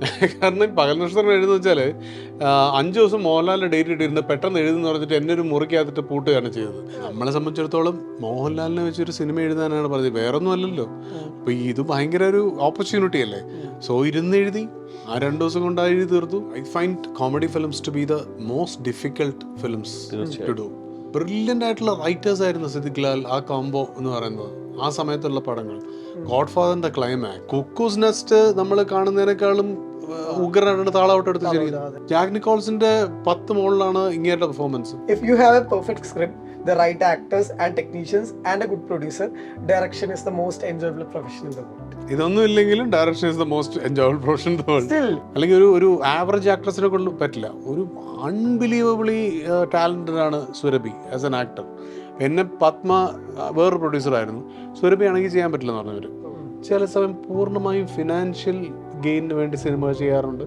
കാരണം പകൽ നക്ഷത്രം എഴുതുന്ന വെച്ചാൽ 5 ദിവസം മോഹൻലാലിൻ്റെ ഡേറ്റ് ഇട്ടിരുന്ന് പെട്ടെന്ന് എഴുതുന്ന പറഞ്ഞിട്ട് എന്നെ ഒരു മുറിക്കകത്തിട്ട് പൂട്ടുകയാണ് ചെയ്തത്. നമ്മളെ സംബന്ധിച്ചിടത്തോളം മോഹൻലാലിനെ വെച്ചൊരു സിനിമ എഴുതാനാണ് പറഞ്ഞത്, വേറൊന്നും അല്ലല്ലോ. അപ്പോൾ ഇത് ഭയങ്കര ഒരു ഓപ്പർച്യൂണിറ്റി അല്ലേ. സോ ഇരുന്ന് എഴുതി, ആ 2 ദിവസം കൊണ്ട് എഴുതി തീർത്തു. I find comedy films to be the most difficult films to do. Brilliant ആയിട്ടുള്ള റൈറ്റേഴ്സ് ആയിരുന്നു സിദ്ദിഖ് ലാൽ, ആ കോംബോ എന്ന് പറയുന്നത്, ആ സമയത്തുള്ള പടങ്ങൾ. ഗോഡ് ഫാദറിന്റെ ക്ലൈമാക്സ്, കുക്കൂസ് നെസ്റ്റ് നമ്മൾ കാണുന്നതിനേക്കാളും ഉഗ്രനായിട്ട് താളാവട്ടെ എടുത്ത് ശരിക്കും. ജാക്ക് നിക്കോൾസിന്റെ 10 മുകളിലാണ് ഇങ്ങേരുടെ performance. If you have a perfect script, the right actors and technicians and a good producer, direction is the most enjoyable profession in the world. ഇതൊന്നും ഇല്ലെങ്കിലും direction is the most enjoyable profession in the world. Still, അല്ലെങ്കിൽ ഒരു average ആക്ട്രസിനെ കൊണ്ട് പറ്റില്ല. ഒരു unbelievably talented ആണ് Surabhi as an actor. എന്നെ പത്മ വേറൊരു പ്രൊഡ്യൂസറായിരുന്നു, സുരഭി ആണെങ്കിൽ ചെയ്യാൻ പറ്റില്ല എന്ന് പറഞ്ഞവർ. ചില സമയം പൂർണ്ണമായും ഫിനാൻഷ്യൽ ഗെയിനിന് വേണ്ടി സിനിമ ചെയ്യാറുണ്ട്,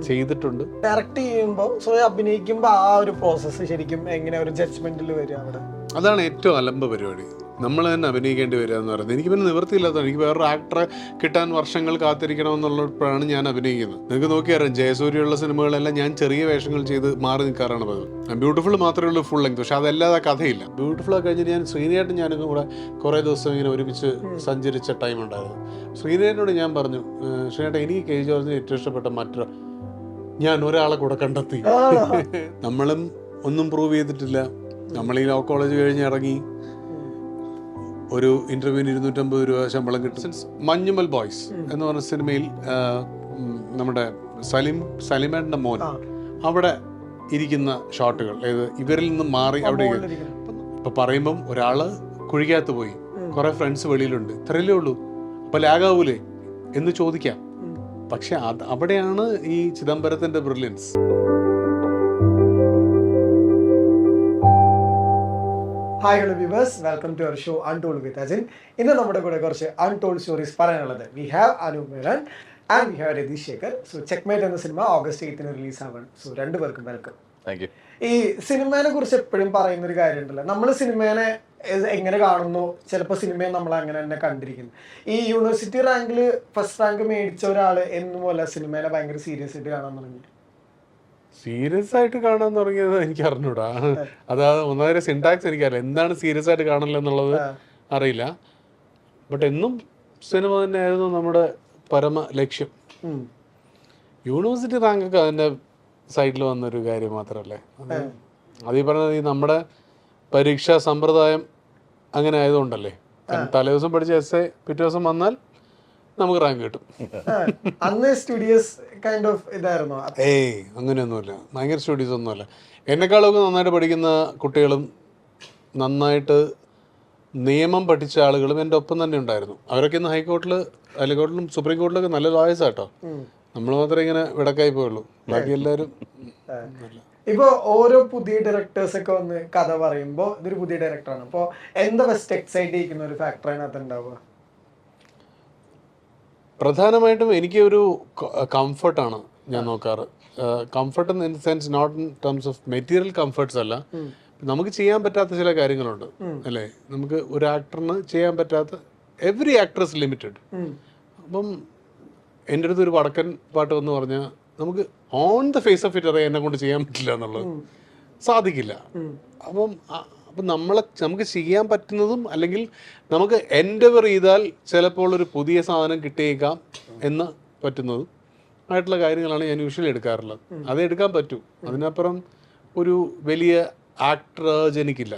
ചെയ്തിട്ടുണ്ട്. ഡയറക്ട് ചെയ്യുമ്പോൾ അഭിനയിക്കുമ്പോൾ ആ ഒരു പ്രോസസ്സ് ശരിക്കും എങ്ങനെ ഒരു ജഡ്ജ്മെന്റിൽ വരിക അവിടെ? അതാണ് ഏറ്റവും അലമ്പ പരിപാടി. നമ്മൾ തന്നെ അഭിനയിക്കേണ്ടി വരിക എന്ന് പറയുന്നത്. എനിക്ക് പിന്നെ നിവൃത്തിയില്ലാത്തതാണ്. എനിക്ക് വേറൊരു ആക്ടറെ കിട്ടാൻ വർഷങ്ങൾ കാത്തിരിക്കണമെന്നുള്ളപ്പോഴാണ് ഞാൻ അഭിനയിക്കുന്നത്. നിങ്ങൾക്ക് നോക്കിയറിയാം, ജയസൂര്യയുള്ള സിനിമകളെല്ലാം ഞാൻ ചെറിയ വേഷങ്ങൾ ചെയ്ത് മാറി നിൽക്കാറാണ് പതിവ്. ബ്യൂട്ടിഫുൾ മാത്രമേ ഉള്ളൂ ഫുൾ ലെങ്ത്, പക്ഷെ അതല്ലാതെ കഥയില്ല. ബ്യൂട്ടിഫുൾ കഴിഞ്ഞിട്ട് ഞാൻ ശ്രീനേട്ടും ഞാനും കൂടെ കുറേ ദിവസം ഇങ്ങനെ ഒരുമിച്ച് സഞ്ചരിച്ച ടൈം ഉണ്ടായിരുന്നു. ശ്രീനേട്ടനോട് ഞാൻ പറഞ്ഞു, ശ്രീനേട്ട എനിക്ക് കെ ജോർജിന് ഏറ്റവും ഇഷ്ടപ്പെട്ട മറ്റൊരു, ഞാൻ ഒരാളെ കൂടെ കണ്ടെത്തി. നമ്മളും ഒന്നും പ്രൂവ് ചെയ്തിട്ടില്ല. നമ്മൾ ഈ ലോ കോളേജ് കഴിഞ്ഞ് ഇറങ്ങി ഒരു ഇന്റർവ്യൂവിന് 250 രൂപ ശമ്പളം കിട്ടും. മഞ്ഞുമൽ ബോയ്സ് എന്ന് പറഞ്ഞ സിനിമയിൽ നമ്മുടെ സലിമേട്ടൻ്റെ മോൻ അവിടെ ഇരിക്കുന്ന ഷോട്ടുകൾ, ഇവരിൽ നിന്ന് മാറി അവിടെ ഇപ്പൊ പറയുമ്പം ഒരാള് കുഴിക്കകത്ത് പോയി, കുറെ ഫ്രണ്ട്സ് വെളിയിലുണ്ട്, ഇത്രയല്ലേ ഉള്ളൂ, അപ്പൊ ലാഗാവൂലേ എന്ന് ചോദിക്കാം. പക്ഷെ അവിടെയാണ് ഈ ചിദംബരത്തിന്റെ brilliance. Hi hello viewers, welcome to our show untold with Ajin. ഇന്ന് നമ്മുടെ കൂടെ കുറച്ച് അൺടോൾഡ് സ്റ്റോറീസ് പറയാനുള്ളത്. We have Anoop Menon and we have Ratheesh Shekhar. So checkmate എന്ന സിനിമ ഓഗസ്റ്റ് 8 റിലീസ് ആവാണ്. സോ രണ്ടുപേർക്കും വെൽക്കം. ഈ സിനിമയെ കുറിച്ച് എപ്പോഴും പറയുന്ന ഒരു കാര്യമുണ്ടല്ലോ, നമ്മൾ സിനിമേനെ എങ്ങനെ കാണുന്നു, ചിലപ്പോൾ സിനിമയെ നമ്മൾ അങ്ങനെ തന്നെ കണ്ടിരിക്കുന്നു. ഈ യൂണിവേഴ്സിറ്റി റാങ്കിൽ ഫസ്റ്റ് റാങ്ക് മേടിച്ച ഒരാൾ എന്നുമല്ല സിനിമേനെ ഭയങ്കര സീരിയസ് ആയിട്ട് കാണാൻ തുടങ്ങി. സീരിയസ് ആയിട്ട് കാണാൻ തുടങ്ങിയത് എനിക്ക് അറിഞ്ഞൂടാ. അതായത് ഒന്നാമത് സിൻടാക്സ് എനിക്കറിയില്ല, എന്താണ് സീരിയസ് ആയിട്ട് കാണില്ല എന്നുള്ളത് അറിയില്ല. ബട്ട് എന്നും സിനിമ തന്നെയായിരുന്നു നമ്മുടെ പരമ ലക്ഷ്യം. യൂണിവേഴ്സിറ്റി റാങ്കൊക്കെ അതിൻ്റെ സൈഡിൽ വന്നൊരു കാര്യം മാത്രമല്ലേ. അത് ഈ പറഞ്ഞത് ഈ നമ്മുടെ പരീക്ഷാ സമ്പ്രദായം അങ്ങനെ ആയതുകൊണ്ടല്ലേ. തലേദിവസം പഠിച്ച എസ് എ പിറ്റേ ദിവസം വന്നാൽ നമുക്ക് റാങ്ക് കിട്ടും. അങ്ങനെയൊന്നുമില്ല, ഭയങ്കര സ്റ്റഡീസ് ഒന്നുമല്ല. എന്നെക്കാളൊക്കെ നന്നായിട്ട് പഠിക്കുന്ന കുട്ടികളും നന്നായിട്ട് നിയമം പഠിച്ച ആളുകളും എൻ്റെ ഒപ്പം തന്നെ ഉണ്ടായിരുന്നു. അവരൊക്കെ ഇന്ന് ഹൈക്കോർട്ടിലും സുപ്രീം കോർട്ടിലൊക്കെ നല്ല ലോയേഴ്സാ കേട്ടോ. നമ്മൾ മാത്രമേ ഇങ്ങനെ വിടക്കായി പോയുള്ളൂ, ബാക്കി എല്ലാവരും. ഇപ്പൊ ഓരോ പുതിയ ഡയറക്ടേഴ്സ് ഒക്കെ വന്ന് കഥ പറയുമ്പോൾ ഇതൊരു പുതിയ ഡയറക്ടറാണ്, അപ്പോൾ എന്താ ബെസ്റ്റ് എക്സൈറ്റ് ചെയ്യിക്കുന്ന ഒരു ഫാക്ടറാണ് അത് ഉണ്ടാവുക? പ്രധാനമായിട്ടും എനിക്ക് ഒരു കംഫർട്ടാണ് ഞാൻ നോക്കാറ്. Comfort in the sense not in terms of material comforts അല്ല, നമുക്ക് ചെയ്യാൻ പറ്റാത്ത ചില കാര്യങ്ങളുണ്ട് അല്ലേ. നമുക്ക് ഒരു ആക്ടറിന് ചെയ്യാൻ പറ്റാത്ത, എവറി ആക്ടർ ഇസ് ലിമിറ്റഡ്. അപ്പം എൻ്റെ അടുത്ത് ഒരു വടക്കൻ പാട്ട് വന്ന് പറഞ്ഞാൽ നമുക്ക് on the face of it അറിയാൻ എന്നെ കൊണ്ട് ചെയ്യാൻ പറ്റില്ല എന്നുള്ളത് സാധിക്കില്ല. അപ്പം നമുക്ക് ചെയ്യാൻ പറ്റുന്നതും അല്ലെങ്കിൽ നമുക്ക് എൻഡവർ ചെയ്താൽ ചിലപ്പോൾ ഒരു പുതിയ സാധനം കിട്ടിയേക്കാം എന്ന് പറ്റുന്നതും ആയിട്ടുള്ള കാര്യങ്ങളാണ് ഞാൻ യൂഷ്വലി എടുക്കാറുള്ളത്. അത് എടുക്കാൻ പറ്റൂ. അതിനപ്പുറം ഒരു വലിയ ആക്ടർ എനിക്കില്ല.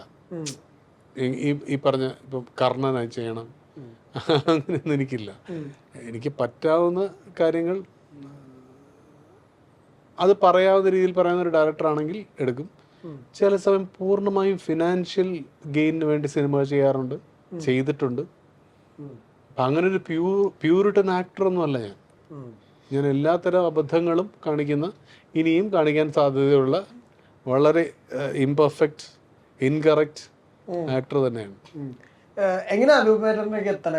ഈ പറഞ്ഞ ഇപ്പം കർണനായി ചെയ്യണം അങ്ങനെയൊന്നും എനിക്കില്ല. എനിക്ക് പറ്റാവുന്ന കാര്യങ്ങൾ അത് പറയാവുന്ന രീതിയിൽ പറയുന്ന ഒരു ഡയറക്ടർ ആണെങ്കിൽ എടുക്കും. ചില സമയം പൂർണ്ണമായും ഫിനാൻഷ്യൽ ഗെയിനിന് വേണ്ടി സിനിമ ചെയ്യാറുണ്ട്, ചെയ്തിട്ടുണ്ട്. അങ്ങനെ ഒരു പ്യൂരിട്ടൻ ആക്ടറൊന്നും അല്ല ഞാൻ എല്ലാത്തരം അബദ്ധങ്ങളും കാണിക്കുന്ന, ഇനിയും കാണിക്കാൻ സാധ്യതയുള്ള വളരെ ഇംപെർഫെക്റ്റ്, ഇൻകറക്റ്റ് ആക്ടർ തന്നെയാണ്. എങ്ങനെ അനൂപേട്ടനൊക്കെ എത്തണ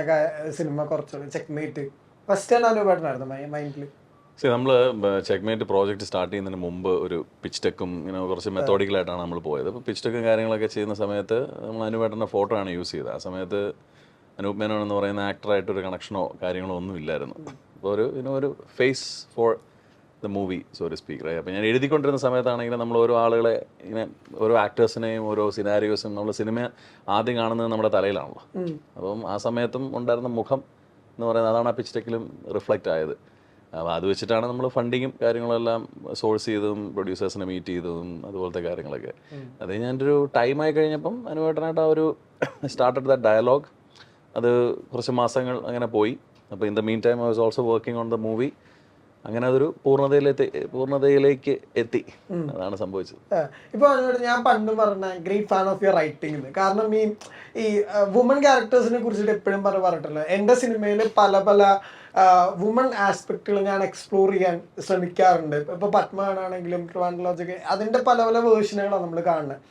സിനിമ കുറച്ചുകൂടി ചെക്ക്മേറ്റ് ഫസ്റ്റ് അനൂപേട്ടനായിരുന്നു മൈൻഡിൽ? നമ്മൾ ചെക്ക്മേറ്റ് പ്രോജക്റ്റ് സ്റ്റാർട്ട് ചെയ്യുന്നതിന് മുമ്പ് ഒരു പിച്ച് ടെക്കും ഇങ്ങനെ കുറച്ച് മെത്തോഡിക്കലായിട്ടാണ് നമ്മൾ പോയത്. അപ്പോൾ പിച്ച് ടെക്കും കാര്യങ്ങളൊക്കെ ചെയ്യുന്ന സമയത്ത് നമ്മൾ അനൂപേട്ടൻ്റെ ഫോട്ടോ ആണ് യൂസ് ചെയ്തത്. ആ സമയത്ത് അനൂപ് മേനോൻ എന്ന് പറയുന്ന ആക്ടറായിട്ടൊരു കണക്ഷനോ കാര്യങ്ങളോ ഒന്നും ഇല്ലായിരുന്നു. അപ്പോൾ ഒരു face for the movie so to speak right. അപ്പോൾ ഞാൻ എഴുതിക്കൊണ്ടിരുന്ന സമയത്താണെങ്കിലും നമ്മൾ ഓരോ ആളുകളെ ഇങ്ങനെ ഓരോ ആക്ടേഴ്സിനെയും ഓരോ സിനാരിയോസും നമ്മൾ സിനിമ ആദ്യം കാണുന്നത് നമ്മുടെ തലയിലാണല്ലോ. അപ്പം ആ സമയത്തും ഉണ്ടായിരുന്ന മുഖം എന്ന് പറയുന്നത് അതാണ് ആ പിച്ച് ടെക്കിലും റിഫ്ലക്റ്റ് ആയത്. അപ്പോൾ അത് വെച്ചിട്ടാണ് നമ്മൾ ഫണ്ടിങ്ങും കാര്യങ്ങളെല്ലാം സോഴ്സ് ചെയ്തതും പ്രൊഡ്യൂസേഴ്സിനെ മീറ്റ് ചെയ്തതും അതുപോലത്തെ കാര്യങ്ങളൊക്കെ. അത് ഞാനൊരു ഒരു ടൈമായി കഴിഞ്ഞപ്പം അനുവേട്ടനായിട്ട് ആ ഒരു സ്റ്റാർട്ടഡ് ദ ഡയലോഗ്. അത് കുറച്ച് മാസങ്ങൾ അങ്ങനെ പോയി. അപ്പോൾ in the mean time I was also working on the movie. അങ്ങനെ അതൊരു പൂർണ്ണതയിലേക്ക് എത്തി. അതാണ് സംഭവിച്ചത്. ഇപ്പോൾ ഞാൻ പണ്ട് പറഞ്ഞ great fan of your writing. കാരണം ഈ വുമൺ ക്യാരക്ടേഴ്സിനെ കുറിച്ചിട്ട് എപ്പോഴും പറഞ്ഞിട്ടില്ല. എൻ്റെ സിനിമയിൽ പല വുമൺ ആസ്പെക്റ്റുകൾ ഞാൻ എക്സ്പ്ലോർ ചെയ്യാൻ ശ്രമിക്കാറുണ്ട്. ഇപ്പോൾ പത്മനാണെങ്കിലും ട്രിവാൻഡ്രോളജിക്ക് അതിൻ്റെ പല വേർഷനുകളാണ് നമ്മൾ കാണുന്നത്.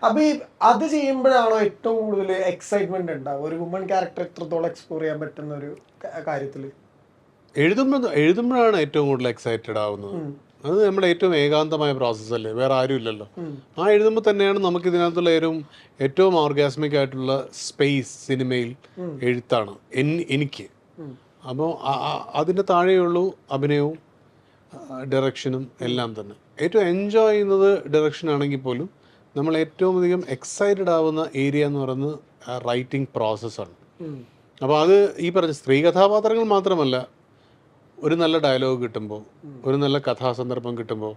അപ്പോൾ അത് ചെയ്യുമ്പോഴാണോ ഏറ്റവും കൂടുതൽ എക്സൈറ്റ്മെന്റ് ഉണ്ടാവും ഒരു വുമൺ ക്യാരക്ടർ എത്രത്തോളം എക്സ്പ്ലോർ ചെയ്യാൻ പറ്റുന്ന ഒരു കാര്യത്തിൽ? എഴുതുമ്പോഴാണ് ഏറ്റവും കൂടുതൽ എക്സൈറ്റഡ് ആവുന്നത്. അത് നമ്മുടെ ഏറ്റവും ഏകാന്തമായ പ്രോസസ്സല്ലേ, വേറെ ആരും ഇല്ലല്ലോ. ആ എഴുതുമ്പോൾ തന്നെയാണ് നമുക്ക് ഇതിനകത്തുള്ള ഏറ്റവും ഓർഗാസ്മിക് ആയിട്ടുള്ള സ്പേസ് സിനിമയിൽ എഴുത്താണ് എനിക്ക്. അപ്പോൾ അതിൻ്റെ താഴെയുള്ളൂ അഭിനയവും ഡയറക്ഷനും എല്ലാം തന്നെ. ഏറ്റവും എൻജോയ് ചെയ്യുന്നത് ഡയറക്ഷൻ ആണെങ്കിൽ പോലും നമ്മൾ ഏറ്റവും അധികം എക്സൈറ്റഡ് ആവുന്ന ഏരിയ എന്ന് പറയുന്നത് റൈറ്റിംഗ് പ്രോസസ്സാണ്. അപ്പോൾ അത് ഈ പറഞ്ഞ സ്ത്രീ കഥാപാത്രങ്ങൾ മാത്രമല്ല, ഒരു നല്ല ഡയലോഗ് കിട്ടുമ്പോൾ, ഒരു നല്ല കഥാസന്ദർഭം കിട്ടുമ്പോൾ,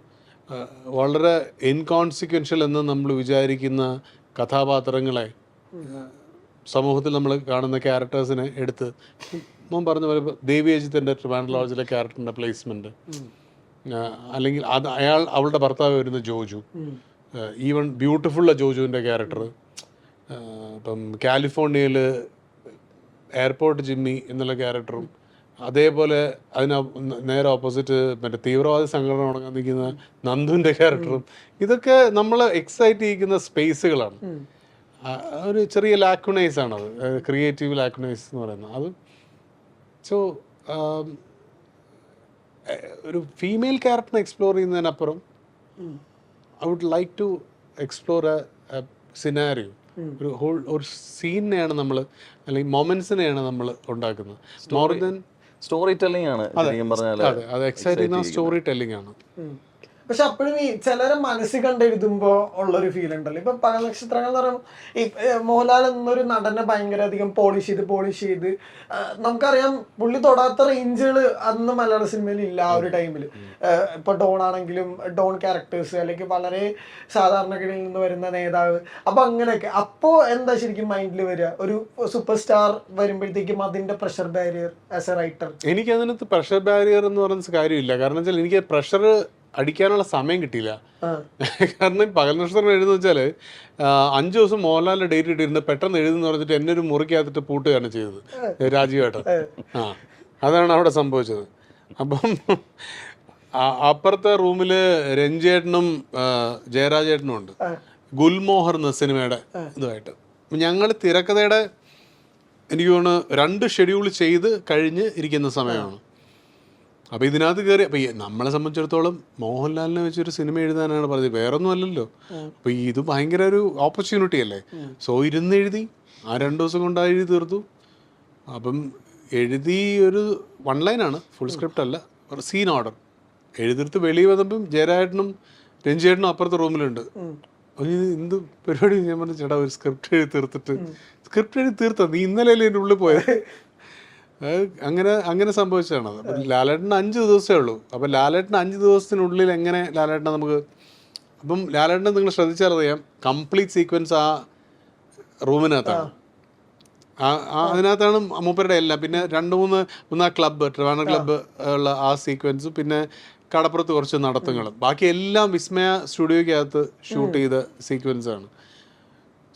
വളരെ ഇൻകോൺസിക്വൻഷ്യൽ എന്ന് നമ്മൾ വിചാരിക്കുന്ന കഥാപാത്രങ്ങളെ, സമൂഹത്തിൽ നമ്മൾ കാണുന്ന ക്യാരക്ടേഴ്സിനെ എടുത്ത് മുൻ പറഞ്ഞ പോലെ ദേവി അജിത്തിൻ്റെ ട്രിവാൻഡ്രോളജിലെ ക്യാരക്ടറിൻ്റെ പ്ലേസ്മെൻറ്റ്, അല്ലെങ്കിൽ അവളുടെ ഭർത്താവ് വരുന്ന ജോജു, ഈവൻ ബ്യൂട്ടിഫുള്ള ജോജുവിൻ്റെ ക്യാരക്ടർ, ഇപ്പം കാലിഫോർണിയയിൽ എയർപോർട്ട് ജിമ്മി എന്നുള്ള ക്യാരക്ടറും, അതേപോലെ അതിന് നേരെ ഓപ്പോസിറ്റ് മറ്റേ തീവ്രവാദി സംഘടന ഉണങ്ങാൻ നിൽക്കുന്ന നന്ദുവിൻ്റെ ക്യാരക്ടറും, ഇതൊക്കെ നമ്മൾ എക്സൈറ്റ് ചെയ്യിക്കുന്ന സ്പേസുകളാണ്. ഒരു ചെറിയ ലാക്കുനൈസ് ആണത്, ക്രിയേറ്റീവ് ലാക്കുനൈസ് എന്ന് പറയുന്നത്. അത് സോ ഒരു ഫീമെയിൽ ക്യാരക്ടറിനെ എക്സ്പ്ലോർ ചെയ്യുന്നതിനപ്പുറം I would like to explore a scenario. ഒരു സീനിനെയാണ് നമ്മൾ, അല്ലെങ്കിൽ മൊമെന്റ്സിനെയാണ് നമ്മൾ ഉണ്ടാക്കുന്നത്. മോർ ദാൻ സ്റ്റോറി ടെല്ലിംഗ് ആണ്. അതെ, അത് എക്സൈറ്റ് ചെയ്യുന്ന സ്റ്റോറി ടെല്ലിംഗ് ആണ്. പക്ഷെ അപ്പോഴും ഈ ചിലരെ മനസ്സിൽ കണ്ടെഴുതുമ്പോൾ ഉള്ളൊരു ഫീൽ ഉണ്ടല്ലോ. ഇപ്പൊ പല നക്ഷത്രങ്ങൾ എന്ന് പറയുമ്പോൾ ഈ മോഹൻലാൽ എന്നൊരു നടനെ ഭയങ്കര അധികം പോളിഷ് ചെയ്ത് നമുക്കറിയാം പുള്ളി തൊടാത്ത റേഞ്ചുകൾ അന്ന് മലയാള സിനിമയിൽ ഇല്ല ആ ഒരു ടൈമിൽ. ഇപ്പൊ ഡോൺ ആണെങ്കിലും ഡോൺ ക്യാരക്ടേഴ്സ്, അല്ലെങ്കിൽ വളരെ സാധാരണഗതിയിൽ നിന്ന് വരുന്ന നേതാവ്, അപ്പൊ അങ്ങനെയൊക്കെ. അപ്പോൾ എന്താ ശരിക്കും മൈൻഡിൽ വരിക? ഒരു സൂപ്പർ സ്റ്റാർ വരുമ്പോഴത്തേക്കും അതിന്റെ pressure barrier as A writer? എനിക്ക് അതിനകത്ത് പ്രഷർ ബാരിയർ എന്ന് പറയുന്ന കാര്യമില്ല. കാരണം വെച്ചാൽ എനിക്ക് പ്രഷർ അടിക്കാനുള്ള സമയം കിട്ടിയില്ല. കാരണം പകൽ നക്ഷത്രം എഴുതുന്ന വെച്ചാൽ 5 ദിവസം മോഹൻലാലിൻ്റെ ഡേറ്റ് ഇട്ടിരുന്ന് പെട്ടെന്ന് എഴുതുന്ന പറഞ്ഞിട്ട് എന്നെ ഒരു മുറിക്കകത്തിട്ട് പൂട്ടുകയാണ് ചെയ്തത് രാജീവേട്ടൻ. അതാണ് അവിടെ സംഭവിച്ചത്. അപ്പം അപ്പുറത്തെ റൂമിൽ രഞ്ജേട്ടനും ജയരാജേട്ടനും ഉണ്ട്, ഗുൽമോഹർ എന്ന സിനിമയുടെ ഇതുമായിട്ട്. ഞങ്ങൾ തിരക്കഥയുടെ എനിക്ക് തോന്നുന്നു 2 ഷെഡ്യൂൾ ചെയ്ത് കഴിഞ്ഞ് ഇരിക്കുന്ന സമയമാണ്. അപ്പോൾ ഇതിനകത്ത് കയറി, അപ്പോൾ നമ്മളെ സംബന്ധിച്ചിടത്തോളം മോഹൻലാലിനെ വെച്ചൊരു സിനിമ എഴുതാനാണ് പറഞ്ഞത്, വേറൊന്നും അല്ലല്ലോ. അപ്പോൾ ഇത് ഭയങ്കര ഒരു ഓപ്പർച്യൂണിറ്റി അല്ലേ. സോ എഴുതി ആ 2 ദിവസം കൊണ്ട് എഴുതി തീർത്തു. അപ്പം എഴുതി ഒരു 1 ലൈനാണ്, ഫുൾ സ്ക്രിപ്റ്റ് അല്ല, ഒരു സീൻ ഓർഡർ എഴുതിർത്ത് വെളിയിൽ വന്നപ്പം ജയരാജേട്ടനും രഞ്ജിയേട്ടനും അപ്പുറത്തെ റൂമിലുണ്ട്. എന്ത് പരിപാടി? ഞാൻ പറഞ്ഞു, ചേട്ടാ ഒരു സ്ക്രിപ്റ്റ് എഴുതി തീർത്താ, നീ ഇന്നലെ എൻ്റെ ഉള്ളിൽ പോയത്. അങ്ങനെ സംഭവിച്ചതാണത്. അപ്പം ലാലേട്ടന് 5 ദിവസമേ ഉള്ളൂ. അപ്പം ലാലേട്ടന് 5 ദിവസത്തിനുള്ളിൽ എങ്ങനെ ലാലേട്ടനെ നമുക്ക്, അപ്പം ലാലേട്ടനെ നിങ്ങൾ ശ്രദ്ധിച്ചാൽ അറിയാം, കംപ്ലീറ്റ് സീക്വൻസ് ആ റൂമിനകത്താണ്. അതിനകത്താണ് മൂപ്പരുടെ എല്ലാം. പിന്നെ 2-3 ക്ലബ്ബ്, ട്രിവാൻഡ്രം ക്ലബ്ബ് ഉള്ള ആ സീക്വൻസ്, പിന്നെ കടപ്പുറത്ത് കുറച്ച് നടത്തങ്ങളും, ബാക്കി എല്ലാം വിസ്മയ സ്റ്റുഡിയോയ്ക്കകത്ത് ഷൂട്ട് ചെയ്ത സീക്വൻസാണ്.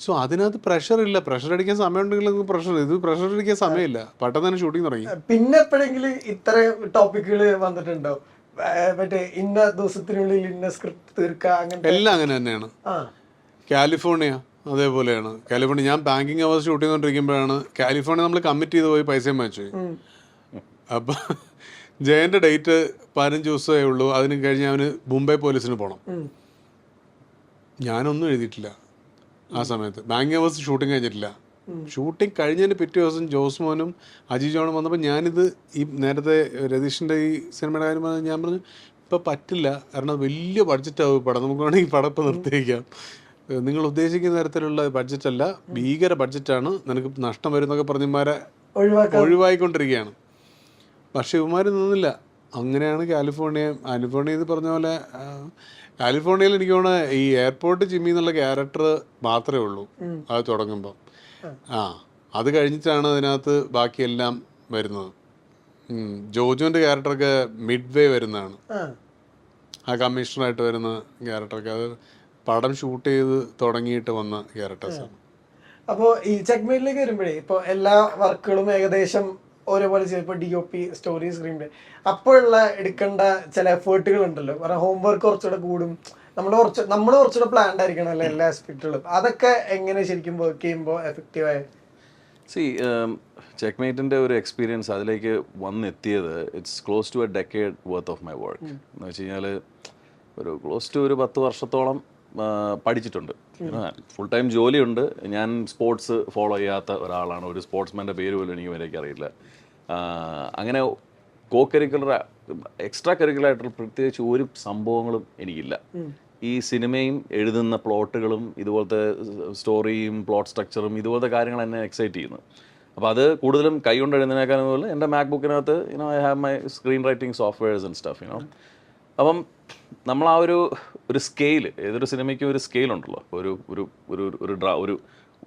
സോ അതിനകത്ത് പ്രഷർ ഇല്ല. പ്രഷർ അടിക്കാൻ സമയം ഉണ്ടെങ്കിൽ പ്രഷർ അടിക്കാൻ സമയമില്ല, പെട്ടെന്ന് തന്നെ ഷൂട്ടിങ് തുടങ്ങി. പിന്നെ എപ്പോഴെങ്കിലും ഇത്രയും ടോപ്പിക്കുകൾ വന്നിട്ടുണ്ടോ? മറ്റേ ഇന്ന ദിവസത്തിനുള്ളിൽ ഇന്ന സ്ക്രിപ്റ്റ് തീർക്കുക, അങ്ങനെ എല്ലാം അങ്ങനെ തന്നെയാണ്. കാലിഫോർണിയ അതേപോലെയാണ്. കാലിഫോർണിയ ഞാൻ ബാങ്കിങ് അവേഴ്സ് ഷൂട്ട് ചെയ്തുകൊണ്ടിരിക്കുമ്പോഴാണ് കാലിഫോർണിയ നമ്മൾ കമ്മിറ്റ് ചെയ്ത് പോയി പൈസയും വാങ്ങിച്ചു. അപ്പം ജയന്റെ ഡേറ്റ് 15 ദിവസമേ ഉള്ളൂ. അതിന് കഴിഞ്ഞ് അവന് മുംബൈ പോലീസിന് പോകണം. ഞാനൊന്നും എഴുതിയിട്ടില്ല ആ സമയത്ത്. ബാങ്കിങ് അവേഴ്സ് ഷൂട്ടിങ് കഴിഞ്ഞിട്ടില്ല. ഷൂട്ടിങ് കഴിഞ്ഞതിന് പിറ്റേ ദിവസം ജോസ്മോനും അജി ജോണും വന്നപ്പോൾ ഞാനിത് ഈ നേരത്തെ രതീഷിൻ്റെ ഈ സിനിമയുടെ കാര്യം ഞാൻ പറഞ്ഞു, ഇപ്പം പറ്റില്ല, കാരണം വലിയ ബഡ്ജറ്റാവും പടം. നമുക്ക് വേണമെങ്കിൽ പടം ഇപ്പം നിർത്തിയിരിക്കാം. നിങ്ങൾ ഉദ്ദേശിക്കുന്ന തരത്തിലുള്ള ബഡ്ജറ്റല്ല, ഭീകര ബഡ്ജറ്റാണ്, നിനക്ക് നഷ്ടം വരുന്നൊക്കെ പറഞ്ഞമാരെ ഒഴിവായിക്കൊണ്ടിരിക്കുകയാണ്. പക്ഷേ ഇവന്മാർ നിന്നില്ല. അങ്ങനെയാണ് കാലിഫോർണിയ എന്ന് പറഞ്ഞ പോലെ കാലിഫോർണിയയിൽ എനിക്ക് തോന്നുന്നത് ഈ എയർപോർട്ട് ജിമ്മി എന്നുള്ള ക്യാരക്ടർ മാത്രമേ ഉള്ളൂ അത് തുടങ്ങുമ്പോൾ. അത് കഴിഞ്ഞിട്ടാണ് അതിനകത്ത് ബാക്കിയെല്ലാം വരുന്നത്. ജോജുവിൻ്റെ ക്യാരക്ടറൊക്കെ മിഡ് വേ വരുന്നതാണ്, ആ കമ്മീഷണറായിട്ട് വരുന്ന ക്യാരക്ടറൊക്കെ. അത് പടം ഷൂട്ട് ചെയ്ത് തുടങ്ങിയിട്ട് വന്ന ക്യാരക്ടേഴ്സാണ്. അപ്പോൾ ഈ ചെക്ക്മേറ്റിലേക്ക് വരുമ്പോഴേ ഇപ്പോൾ എല്ലാ വർക്കുകളും ഏകദേശം ഓരോപോലെ ചെയ്യും. ഇപ്പോൾ DOP, സ്റ്റോറി, സ്ക്രീൻ പ്ലേ, അപ്പോഴുള്ള എടുക്കേണ്ട ചില എഫേർട്ടുകൾ ഉണ്ടല്ലോ. കാരണം ഹോംവർക്ക് കുറച്ചുകൂടെ കൂടും, നമ്മൾ കുറച്ചുകൂടെ പ്ലാൻഡ് ആയിരിക്കണം അല്ലേ എല്ലാ ആസ്പെക്റ്റുകളും. അതൊക്കെ എങ്ങനെ ശരിക്കും വർക്ക് ചെയ്യുമ്പോൾ എഫക്റ്റീവായ? ചെക്ക്മേറ്റിൻ്റെ ഒരു എക്സ്പീരിയൻസ് അതിലേക്ക് വന്നെത്തിയത് it's close to a decade worth of my work. എന്ന് വെച്ച് കഴിഞ്ഞാൽ ഒരു ക്ലോസ് ടു ഒരു 10 വർഷത്തോളം പഠിച്ചിട്ടുണ്ട്. ഫുൾ ടൈം ജോലിയുണ്ട്. ഞാൻ സ്പോർട്സ് ഫോളോ ചെയ്യാത്ത ഒരാളാണ്. ഒരു സ്പോർട്സ്മാൻ്റെ പേര് പോലും എനിക്ക് വരയ്ക്ക് അറിയില്ല. അങ്ങനെ എക്സ്ട്രാ കരിക്കുലർ ആയിട്ടുള്ള പ്രത്യേകിച്ച് ഒരു സംഭവങ്ങളും എനിക്കില്ല. ഈ സിനിമയും എഴുതുന്ന പ്ലോട്ടുകളും ഇതുപോലത്തെ സ്റ്റോറിയും പ്ലോട്ട് സ്ട്രക്ചറും ഇതുപോലത്തെ കാര്യങ്ങൾ എന്നെ എക്സൈറ്റ് ചെയ്യുന്നു. അപ്പോൾ അത് കൂടുതലും കൈ കൊണ്ട് എഴുതുന്നതിനേക്കാളും പോലെ എൻ്റെ മാക്ബുക്കിനകത്ത് I have my screen writing softwares and stuff അപ്പം നമ്മൾ ആ ഒരു സ്കെയിൽ, ഏതൊരു സിനിമയ്ക്കും ഒരു സ്കെയിലുണ്ടല്ലോ.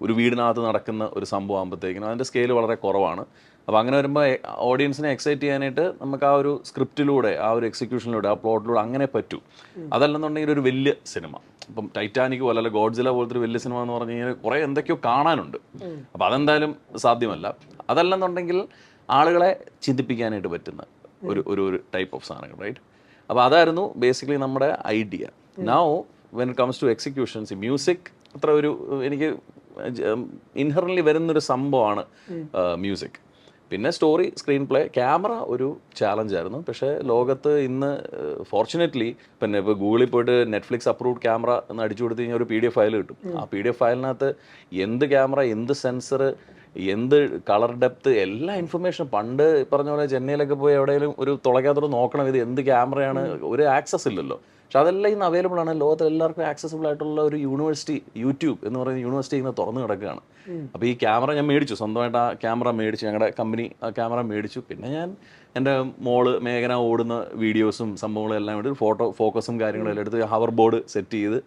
ഒരു വീടിനകത്ത് നടക്കുന്ന ഒരു സംഭവം ആകുമ്പോഴത്തേക്കിനും അതിൻ്റെ സ്കെയിൽ വളരെ കുറവാണ്. അപ്പോൾ അങ്ങനെ വരുമ്പോൾ ഓഡിയൻസിനെ എക്സൈറ്റ് ചെയ്യാനായിട്ട് നമുക്ക് ആ ഒരു സ്ക്രിപ്റ്റിലൂടെ, ആ ഒരു എക്സിക്യൂഷനിലൂടെ, ആ പ്ലോട്ടിലൂടെ അങ്ങനെ പറ്റൂ. അതല്ലെന്നുണ്ടെങ്കിൽ ഒരു വലിയ സിനിമ, ഇപ്പം ടൈറ്റാനിക് പോലെ അല്ല ഗോഡ്സില പോലത്തെ ഒരു വലിയ സിനിമ എന്ന് പറഞ്ഞു കഴിഞ്ഞാൽ കുറേ എന്തൊക്കെയോ കാണാനുണ്ട്. അപ്പോൾ അതെന്തായാലും സാധ്യമല്ല. അതല്ലെന്നുണ്ടെങ്കിൽ ആളുകളെ ചിന്തിപ്പിക്കാനായിട്ട് പറ്റുന്ന ഒരു ടൈപ്പ് ഓഫ് സാധനങ്ങൾ, റൈറ്റ്? അപ്പോൾ അതായിരുന്നു ബേസിക്കലി നമ്മുടെ idea. Now when it comes to executions, music അത്ര എനിക്ക് ഇൻഹറൻലി വരുന്നൊരു സംഭവമാണ് മ്യൂസിക്. പിന്നെ സ്റ്റോറി, സ്ക്രീൻ പ്ലേ, ക്യാമറ ഒരു ചാലഞ്ചായിരുന്നു. പക്ഷേ ലോകത്ത് ഇന്ന് ഫോർച്ചുനേറ്റ്ലി പിന്നെ ഇപ്പോൾ ഗൂഗിളിൽ പോയിട്ട് നെറ്റ്ഫ്ലിക്സ് അപ്രൂവ്ഡ് ക്യാമറ എന്ന് അടിച്ചു കൊടുത്തു കഴിഞ്ഞാൽ ഒരു PDF ഫയൽ കിട്ടും. ആ PDF ഫയലിനകത്ത് എന്ത് ക്യാമറ, എന്ത് സെൻസർ, എന്ത് കളർ ഡെപ്ത്, എല്ലാ ഇൻഫർമേഷനും. പണ്ട് പറഞ്ഞ പോലെ ചെന്നൈയിലൊക്കെ പോയി എവിടെയെങ്കിലും ഒരു തുളയ്ക്കാത്തോട് നോക്കണം ഇത് എന്ത് ക്യാമറയാണ്, ഒരു ആക്സസ് ഇല്ലല്ലോ. പക്ഷെ അതെല്ലാം ഇന്ന് അവൈലബിൾ ആണ്. ലോകത്തിൽ എല്ലാവർക്കും ആക്സസിബിൾ ആയിട്ടുള്ള ഒരു യൂണിവേഴ്സിറ്റി, യൂട്യൂബ് എന്ന് പറയുന്ന യൂണിവേഴ്സിറ്റി ഇന്ന് തുറന്നു കിടക്കുകയാണ്. അപ്പോൾ ഈ ക്യാമറ ഞാൻ മേടിച്ചു, സ്വന്തമായിട്ട് ആ ക്യാമറ മേടിച്ചു, ഞങ്ങളുടെ കമ്പനി ആ ക്യാമറ മേടിച്ചു. പിന്നെ ഞാൻ എൻ്റെ മോള് മേഘന ഓടുന്ന വീഡിയോസും സംഭവങ്ങളും എല്ലാം വേണ്ടി ഫോക്കസും കാര്യങ്ങളും എല്ലാം എടുത്ത് ഹവർ ബോർഡ് സെറ്റ് ചെയ്ത്,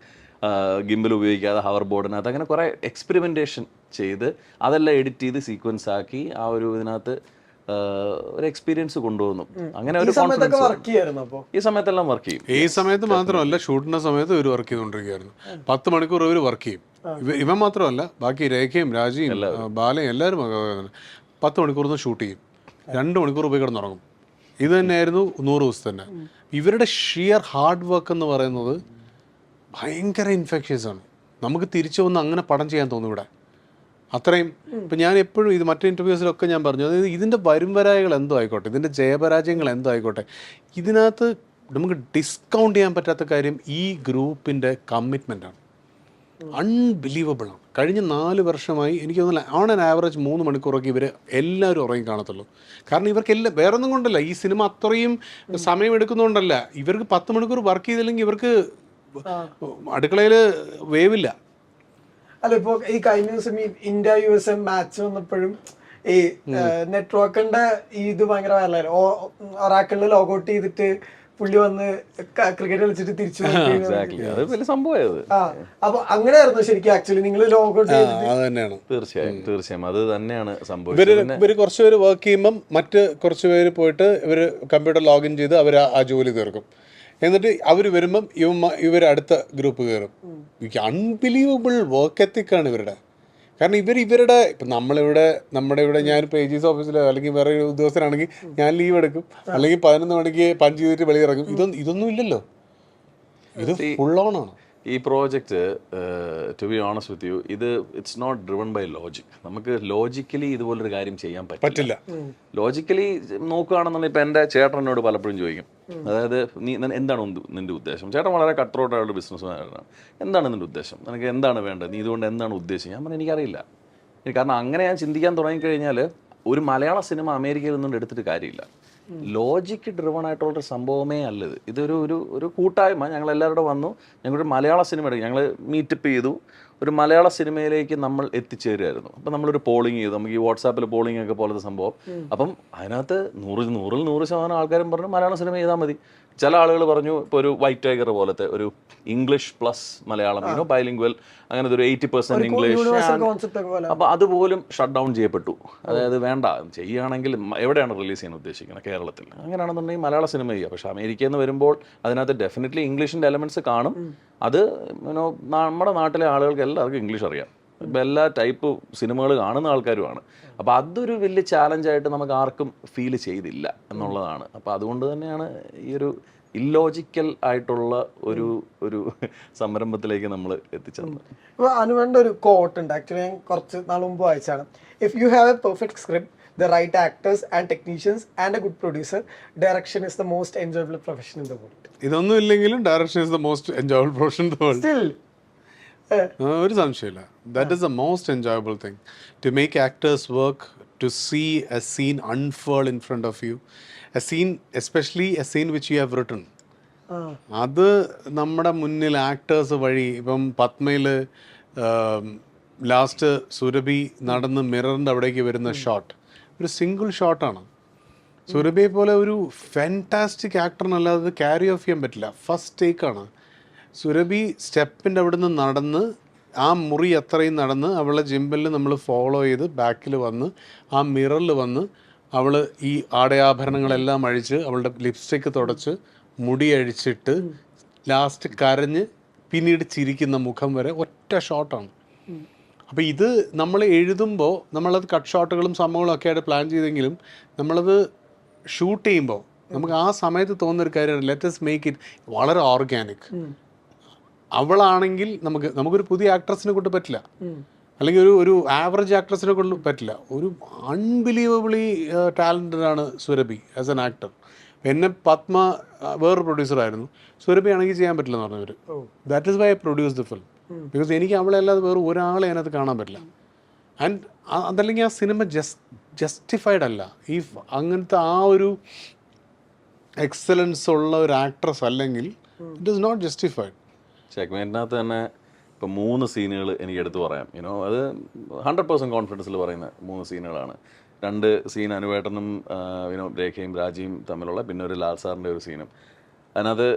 ഗിംബൽ ഉപയോഗിക്കാതെ ഹവർ ബോർഡിനകത്ത് അങ്ങനെ കുറേ എക്സ്പെരിമെൻറ്റേഷൻ ചെയ്ത് അതെല്ലാം എഡിറ്റ് ചെയ്ത് സീക്വൻസ് ആക്കി ആ ഒരു ഇതിനകത്ത് ഒരു എക്സ്പീരിയൻസ് കൊണ്ടുപോകുന്നു. അങ്ങനെ ഒരു ഈ സമയത്തെല്ലാം വർക്ക് ചെയ്യും. ഈ സമയത്ത് മാത്രമല്ല, ഷൂട്ടിന്റെ സമയത്ത് ഇവർ വർക്ക് ചെയ്തുകൊണ്ടിരിക്കുകയായിരുന്നു. 10 മണിക്കൂർ ഇവർ വർക്ക് ചെയ്യും. ഇവൻ മാത്രമല്ല, ബാക്കി രേഖയും രാജിയും ബാലയും എല്ലാവരും 10 മണിക്കൂർ ഷൂട്ട് ചെയ്യും. 2 മണിക്കൂർ പോയി കിടന്നുറങ്ങും. ഇത് തന്നെയായിരുന്നു 100 ദിവസം തന്നെ. ഇവരുടെ ഷിയർ ഹാർഡ് വർക്ക് എന്ന് പറയുന്നത് ഭയങ്കര ഇൻഫെക്ഷ്യസ് ആണ്. നമുക്ക് തിരിച്ചു വന്ന് അങ്ങനെ പടം ചെയ്യാൻ തോന്നും ഇവിടെ. അത്രയും ഇപ്പം ഞാൻ എപ്പോഴും ഇത് മറ്റു ഇൻ്റർവ്യൂസിലൊക്കെ ഞാൻ പറഞ്ഞു, അതായത് ഇതിൻ്റെ വരുംവരായകൾ എന്തോ ആയിക്കോട്ടെ, ഇതിൻ്റെ ജയപരാജയങ്ങൾ എന്തോ ആയിക്കോട്ടെ, ഇതിനകത്ത് നമുക്ക് ഡിസ്കൗണ്ട് ചെയ്യാൻ പറ്റാത്ത കാര്യം ഈ ഗ്രൂപ്പിൻ്റെ കമ്മിറ്റ്മെൻറ്റാണ്. അൺബിലീവബിളാണ്. കഴിഞ്ഞ 4 വർഷമായി എനിക്ക് തോന്നുന്നില്ല ഓൺ ആൻ ആവറേജ് 3 മണിക്കൂറൊക്കെ ഇവർ എല്ലാവരും ഉറങ്ങി കാണത്തുള്ളൂ. കാരണം ഇവർക്കെല്ലാം വേറെ ഒന്നും കൊണ്ടല്ല, ഈ സിനിമ അത്രയും സമയം എടുക്കുന്നതുകൊണ്ടല്ല. ഇവർക്ക് 10 മണിക്കൂർ വർക്ക് ചെയ്തില്ലെങ്കിൽ ഇവർക്ക് അടുക്കളയിൽ വേവില്ല. അല്ല, ഇപ്പൊ ഈ കഴിഞ്ഞ ദിവസം ഈ ഇന്ത്യ USA മാച്ച് വന്നപ്പോഴും ഈ നെറ്റ്വർക്കിന്റെ ഇത് ഭയങ്കര വൈറലായിരുന്നു. ഒറാക്കിളിൽ ലോഗൗട്ട് ചെയ്തിട്ട് പുള്ളി വന്ന് ക്രിക്കറ്റ് കളിച്ചിട്ട് തിരിച്ചു. അപ്പൊ അങ്ങനെയായിരുന്നു ശരിക്കും ആക്ച്വലി നിങ്ങൾ ലോഗൗട്ട് ചെയ്തിട്ട്? തീർച്ചയായും അത് തന്നെയാണ് സംഭവിച്ചത്. ഇവര് കുറച്ചുപേര് വർക്ക് ചെയ്യുമ്പം മറ്റ് കുറച്ചുപേര് പോയിട്ട് ഇവര് കമ്പ്യൂട്ടർ ലോഗിൻ ചെയ്ത് അവർ ആ ജോലി തീർക്കും. എന്നിട്ട് അവർ വരുമ്പം ഇവർ അടുത്ത ഗ്രൂപ്പ് കയറും. അൺബിലീവബിൾ വർക്ക് എത്തിക്കാണ് ഇവരുടെ. കാരണം ഇവരുടെ ഇപ്പം നമ്മുടെ ഇവിടെ ഞാനിപ്പോൾ AG's ഓഫീസിലോ അല്ലെങ്കിൽ വേറെ ഒരു ഉദ്യോഗസ്ഥനാണെങ്കിൽ ഞാൻ ലീവ് എടുക്കും, അല്ലെങ്കിൽ 11 മണിക്ക് പഞ്ച് ചെയ്തിട്ട് വെളിയിറങ്ങും. ഇതൊന്നും ഇല്ലല്ലോ, ഇത് ഫുൾ ഓൺ ആണ്. ഈ project to be honest with you, it's not driven by logic. നമുക്ക് ലോജിക്കലി ഇതുപോലൊരു കാര്യം ചെയ്യാൻ പറ്റില്ല. ലോജിക്കലി നോക്കുകയാണെന്നുണ്ടെങ്കിൽ ഇപ്പം എൻ്റെ ചേട്ടനോട് പലപ്പോഴും ചോദിക്കും, അതായത് നീ എന്താണ് നിൻ്റെ ഉദ്ദേശം? ചേട്ടൻ വളരെ കട്ട് ഔട്ട് ആയുള്ള ബിസിനസ്മാനാണ്. എന്താണ് നിൻ്റെ ഉദ്ദേശം? നിനക്ക് എന്താണ് വേണ്ടത്? നീ ഇതുകൊണ്ട് എന്താണ് ഉദ്ദേശിച്ചത്? ഞാൻ പറഞ്ഞു എനിക്കറിയില്ല. കാരണം അങ്ങനെ ഞാൻ ചിന്തിക്കാൻ തുടങ്ങിക്കഴിഞ്ഞാൽ ഒരു മലയാള സിനിമ അമേരിക്കയിൽ നിന്നുകൊണ്ട് എടുത്തിട്ട് കാര്യമില്ല. ലോജിക്ക് ഡ്രിവൺ ആയിട്ടുള്ളൊരു സംഭവമേ അല്ല ഇത്. ഇതൊരു ഒരു ഒരു കൂട്ടായ്മ. ഞങ്ങൾ എല്ലാവരും വന്നു, ഞങ്ങളൊരു മലയാള സിനിമ എടുക്കും, ഞങ്ങൾ മീറ്റപ്പ് ചെയ്തു, ഒരു മലയാള സിനിമയിലേക്ക് നമ്മൾ എത്തിച്ചേരുമായിരുന്നു. അപ്പം നമ്മളൊരു പോളിംഗ് ചെയ്തു, നമുക്ക് ഈ വാട്സാപ്പിൽ പോളിംഗ് ഒക്കെ പോലത്തെ സംഭവം. അപ്പം അതിനകത്ത് 100% ആൾക്കാരും പറഞ്ഞു മലയാള സിനിമ ചെയ്താൽ മതി. ചില ആളുകൾ പറഞ്ഞു ഇപ്പോൾ ഒരു വൈറ്റ് ടൈഗർ പോലത്തെ ഒരു ഇംഗ്ലീഷ് പ്ലസ് മലയാളം, ബൈലിംഗ്വൽ, അങ്ങനത്തെ ഒരു 80% ഇംഗ്ലീഷ്. അപ്പോൾ അതുപോലും ഷട്ട് ഡൗൺ ചെയ്യപ്പെട്ടു. അതായത് വേണ്ട, ചെയ്യുകയാണെങ്കിൽ എവിടെയാണ് റിലീസ് ചെയ്യാൻ ഉദ്ദേശിക്കുന്നത്? കേരളത്തിൽ. അങ്ങനെയാണെന്നുണ്ടെങ്കിൽ മലയാള സിനിമ ചെയ്യുക. പക്ഷേ അമേരിക്കയിൽ നിന്ന് വരുമ്പോൾ അതിനകത്ത് ഡെഫിനറ്റ്ലി ഇംഗ്ലീഷിൻ്റെ എലമെൻറ്റ്സ് കാണും. അത് നമ്മുടെ നാട്ടിലെ ആളുകൾക്ക് എല്ലാവർക്കും ഇംഗ്ലീഷ് അറിയാം. ഇപ്പം എല്ലാ ടൈപ്പ് സിനിമകൾ കാണുന്ന ആൾക്കാരുമാണ്. അപ്പോൾ അതൊരു വലിയ ചാലഞ്ചായിട്ട് നമുക്ക് ആർക്കും ഫീൽ ചെയ്തില്ല എന്നുള്ളതാണ്. അപ്പോൾ അതുകൊണ്ട് തന്നെയാണ് ഈ ഒരു ഇല്ലോജിക്കൽ ആയിട്ടുള്ള ഒരു ഒരു സംരംഭത്തിലേക്ക് നമ്മൾ എത്തിച്ചത്. ഇപ്പോൾ അനുവേണ്ട ഒരു കോട്ട് ഉണ്ട്, ആക്ച്വലി ഞാൻ കുറച്ച് നാൾ മുമ്പ് വായിച്ചാണ്. If you have a perfect script, the right actors and technicians and a good producer, direction is the most enjoyable profession in the world. ഇതൊന്നും ഇല്ലെങ്കിലും direction is the most enjoyable profession in the world. Still ഒരു സംശയമില്ല. That is the most enjoyable thing, to make actors work, to see a scene unfurl in front of you, a scene, especially a scene which you have written. അത് നമ്മുടെ മുന്നിൽ actors വഴി, ഇപ്പം പത്മയിൽ last Surabhi നടന്ന് മിററിൻ്റെ അവിടേക്ക് വരുന്ന ഷോട്ട് ഒരു single ഷോട്ടാണ്. സുരഭിയെ പോലെ ഒരു ഫാൻറ്റാസ്റ്റിക് ആക്ടറിനല്ലാതെ ക്യാരി ഓഫ് ചെയ്യാൻ പറ്റില്ല. ഫസ്റ്റ് ടേക്കാണ്. സുരഭി സ്റ്റെപ്പിൻ്റെ അവിടെ നിന്ന് നടന്ന് ആ മുറി അത്രയും നടന്ന് അവളെ ജിമ്പിൽ നമ്മൾ ഫോളോ ചെയ്ത് ബാക്കിൽ വന്ന് ആ മിററിൽ വന്ന് അവൾ ഈ ആടയാഭരണങ്ങളെല്ലാം അഴിച്ച് അവളുടെ ലിപ്സ്റ്റിക്ക് തുടച്ച് മുടി അഴിച്ചിട്ട് ലാസ്റ്റ് കരഞ്ഞ് പിന്നീട് ചിരിക്കുന്ന മുഖം വരെ ഒറ്റ ഷോട്ടാണ്. അപ്പോൾ ഇത് നമ്മൾ എഴുതുമ്പോൾ നമ്മളത് കട്ട് ഷോട്ടുകളും സംഭവങ്ങളും ഒക്കെ ആയിട്ട് പ്ലാൻ ചെയ്തെങ്കിലും നമ്മളത് ഷൂട്ട് ചെയ്യുമ്പോൾ നമുക്ക് ആ സമയത്ത് തോന്നുന്നൊരു കാര്യമാണ് ലെറ്റ് us മേക്ക് ഇറ്റ് വളരെ ഓർഗാനിക്. അവളാണെങ്കിൽ നമുക്കൊരു പുതിയ ആക്ട്രസിനെ കൊണ്ട് പറ്റില്ല, അല്ലെങ്കിൽ ഒരു ആവറേജ് ആക്ട്രസിനെ കൊണ്ട് പറ്റില്ല. ഒരു അൺബിലീവബിളി ടാലൻറ്റഡ് ആണ് സുരഭി ആസ് എൻ ആക്ടർ. എന്നെ പത്മ വേറൊരു പ്രൊഡ്യൂസറായിരുന്നു, സുരഭി ആണെങ്കിൽ ചെയ്യാൻ പറ്റില്ല എന്ന് പറഞ്ഞവർ. That is why I produce the film, because എനിക്ക് അവളെ അല്ലാതെ വേറെ ഒരാളെ അതിനകത്ത് കാണാൻ പറ്റില്ല. ആൻഡ് അതല്ലെങ്കിൽ ആ സിനിമ ജസ്റ്റിഫൈഡ് അല്ല. ഈ അങ്ങനത്തെ ആ ഒരു എക്സലൻസ് ഉള്ള ഒരു ആക്ട്രസ് അല്ലെങ്കിൽ ഇറ്റ് ഈസ് നോട്ട് ജസ്റ്റിഫൈഡ്. ചെക്ക്മേറ്റിനകത്ത് തന്നെ ഇപ്പം 3 സീനുകൾ എനിക്ക് എടുത്തു പറയാം. അത് 100% കോൺഫിഡൻസിൽ പറയുന്ന 3 സീനുകളാണ്. 2 സീൻ അനുവേട്ടനും രേഖയും രാജിയും തമ്മിലുള്ള, പിന്നെ ഒരു ലാൽ സാറിൻ്റെ ഒരു സീനും. അതിനകത്ത്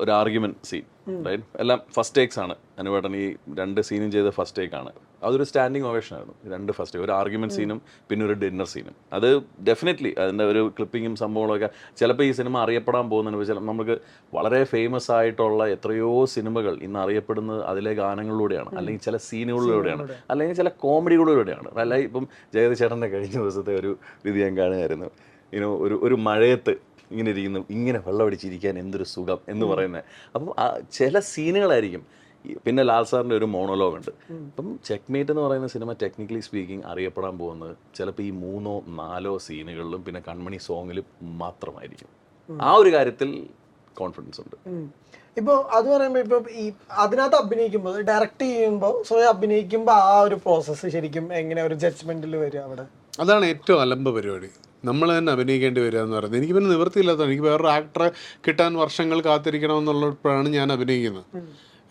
ഒരു ആർഗ്യുമെൻറ്റ് സീൻ, റൈറ്റ്, എല്ലാം ഫസ്റ്റ് ടേക്സ് ആണ്. അനുവേട്ടൻ ഈ 2 സീനും ചെയ്ത ഫസ്റ്റ് ടേക്കാണ്. അതൊരു സ്റ്റാൻഡിങ് ഓവേഷൻ ആയിരുന്നു. 2 ഫസ്റ്റ് ടേക്ക്, ഒരു ആർഗ്യുമെൻറ്റ് സീനും പിന്നെ ഒരു ഡിന്നർ സീനും. അത് ഡെഫിനറ്റ്ലി അതിൻ്റെ ഒരു ക്ലിപ്പിങ്ങും സംഭവങ്ങളൊക്കെ ചിലപ്പോൾ ഈ സിനിമ അറിയപ്പെടാൻ പോകുന്നതിന് വെച്ചാൽ നമുക്ക് വളരെ ഫേമസ് ആയിട്ടുള്ള എത്രയോ സിനിമകൾ ഇന്ന് അറിയപ്പെടുന്നത് അതിലെ ഗാനങ്ങളിലൂടെയാണ്, അല്ലെങ്കിൽ ചില സീനുകളിലൂടെയാണ്, അല്ലെങ്കിൽ ചില കോമഡികളിലൂടെയാണ്. അല്ല, ഇപ്പം ജഗതി ചേട്ടൻ്റെ കഴിഞ്ഞ ദിവസത്തെ ഒരു രീതി ഞാൻ കാണുമായിരുന്നു. ഒരു മഴയത്ത് ഇങ്ങനെ ഇരിക്കുന്നു, ഇങ്ങനെ വെള്ളമടിച്ചിരിക്കാൻ എന്തൊരു സുഖം എന്ന് പറയുന്നത്. അപ്പം ചില സീനുകളായിരിക്കും. പിന്നെ ലാൽ സാറിൻ്റെ ഒരു മോണോലോഗ് ഉണ്ട്. അപ്പം ചെക്ക്മേറ്റ് എന്ന് പറയുന്ന സിനിമ ടെക്നിക്കലി സ്പീക്കിംഗ് അറിയപ്പെടാൻ പോകുന്നത് ചിലപ്പോൾ ഈ 3-4 സീനുകളിലും പിന്നെ കൺമണി സോങ്ങിലും മാത്രമായിരിക്കും. ആ ഒരു കാര്യത്തിൽ കോൺഫിഡൻസ് ഉണ്ട്. ഇപ്പോൾ അത് പറയുമ്പോൾ ഇപ്പോൾ ഈ അതിനകത്ത് അഭിനയിക്കുമ്പോൾ, ഡയറക്റ്റ് ചെയ്യുമ്പോൾ, സ്വയം അഭിനയിക്കുമ്പോൾ ആ ഒരു പ്രോസസ്സ് ശരിക്കും എങ്ങനെ ഒരു ജഡ്ജ്മെന്റിൽ വരിക അവിടെ? അതാണ് ഏറ്റവും അലമ്പ പരിപാടി. നമ്മൾ തന്നെ അഭിനയിക്കേണ്ടി വരിക എന്ന് പറയുന്നത്. എനിക്ക് പിന്നെ നിവൃത്തിയില്ലാത്തതാണ്. എനിക്ക് വേറൊരു ആക്ടറെ കിട്ടാൻ വർഷങ്ങൾ കാത്തിരിക്കണമെന്നുള്ളപ്പോഴാണ് ഞാൻ അഭിനയിക്കുന്നത്.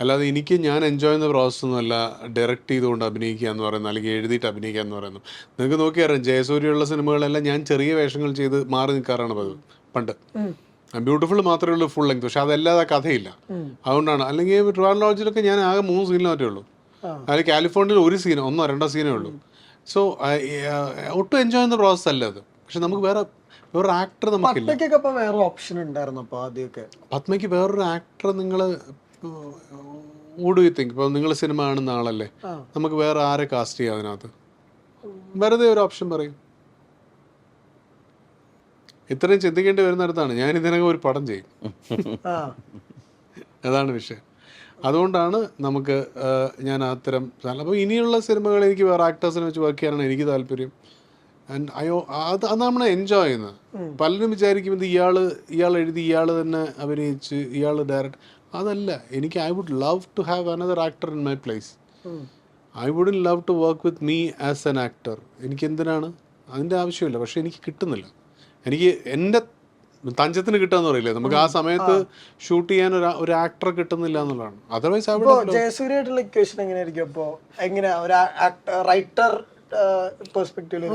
അല്ലാതെ ഞാൻ എൻജോയ് ചെയ്യുന്ന പ്രോസസ്സൊന്നുമല്ല ഡയറക്റ്റ് ചെയ്തുകൊണ്ട് അഭിനയിക്കുക എന്ന് പറയുന്നത്, അല്ലെങ്കിൽ എഴുതിയിട്ട് അഭിനയിക്കുക എന്ന് പറയുന്നത്. നിങ്ങൾക്ക് നോക്കിയറിയാം, ജയസൂര്യയുള്ള സിനിമകളെല്ലാം ഞാൻ ചെറിയ വേഷങ്ങൾ ചെയ്ത് മാറി നിൽക്കാറാണ് പതിവ് പണ്ട്. ബ്യൂട്ടിഫുൾ മാത്രമേ ഉള്ളൂ ഫുൾ ലെങ്ത്, പക്ഷെ അതല്ലാതെ കഥയില്ല. അതുകൊണ്ടാണ്. അല്ലെങ്കിൽ ട്രിവാൻഡ്രം ലോഡ്ജിലൊക്കെ ഞാൻ ആകെ 3 സീനിൽ മാറ്റേ ഉള്ളൂ. അതിൽ കാലിഫോർണിയയിൽ 1 സീനോ 1-2 സീനേ ഉള്ളൂ. സോ ഒട്ടും എൻജോയ് ചെയ്യുന്ന പ്രോസസ്സ് അല്ല അത്. പക്ഷെ നമുക്ക് വേറെ ആക്ടർ നമുക്കില്ല. വേറെ ഓപ്ഷൻ ഉണ്ടായിരുന്നു അപ്പോൾ ആദ്യമൊക്കെ? പത്മയ്ക്ക് വേറൊരു ആക്ടർ നിങ്ങൾ തിങ്ക് ഇപ്പോൾ നിങ്ങൾ സിനിമ കാണുന്ന ആളല്ലേ, നമുക്ക് വേറെ ആരെ കാസ്റ്റ് ചെയ്യാം അതിനകത്ത്? വെറുതെ ഒരു ഓപ്ഷൻ പറയും. ഇത്രയും ചിന്തിക്കേണ്ടി വരുന്നിടത്താണ് ഞാൻ ഇതിനകം ഒരു പടം ചെയ്യും. അതാണ് വിഷയം. അതുകൊണ്ടാണ് നമുക്ക് ഞാൻ അത്തരം. അപ്പോൾ ഇനിയുള്ള സിനിമകൾ എനിക്ക് വേറെ ആക്ടേഴ്സിനെ വെച്ച് വർക്ക് ചെയ്യാനാണ് എനിക്ക് താല്പര്യം. അത് നമ്മൾ എൻജോയ് ചെയ്യുന്നത്. പലരും വിചാരിക്കും ഇത് ഇയാൾ എഴുതി, ഇയാൾ തന്നെ അഭിനയിച്ച്, ഇയാൾ ഡയറക്റ്റ്. അതല്ല. എനിക്ക് I would love to have another actor in my place. I wouldn't love to work with me as an actor. എനിക്ക് എന്തിനാണ് അതിൻ്റെ ആവശ്യമില്ല. പക്ഷെ എനിക്ക് കിട്ടുന്നില്ല. എനിക്ക് എൻ്റെ തഞ്ചത്തിന് കിട്ടാന്ന് പറയില്ലേ, നമുക്ക് ആ സമയത്ത് ഷൂട്ട് ചെയ്യാൻ ഒരു ആക്ടറെ കിട്ടുന്നില്ല എന്നുള്ളതാണ്. അതർവൈസ് ഇപ്പോ ജയസൂര്യായിട്ടുള്ള ഇക്വേഷൻ എങ്ങനെയായിരിക്കും? അപ്പോ എങ്ങനെയാ ഒരു റൈറ്റർ പെർസ്പെക്റ്റീവിൽ?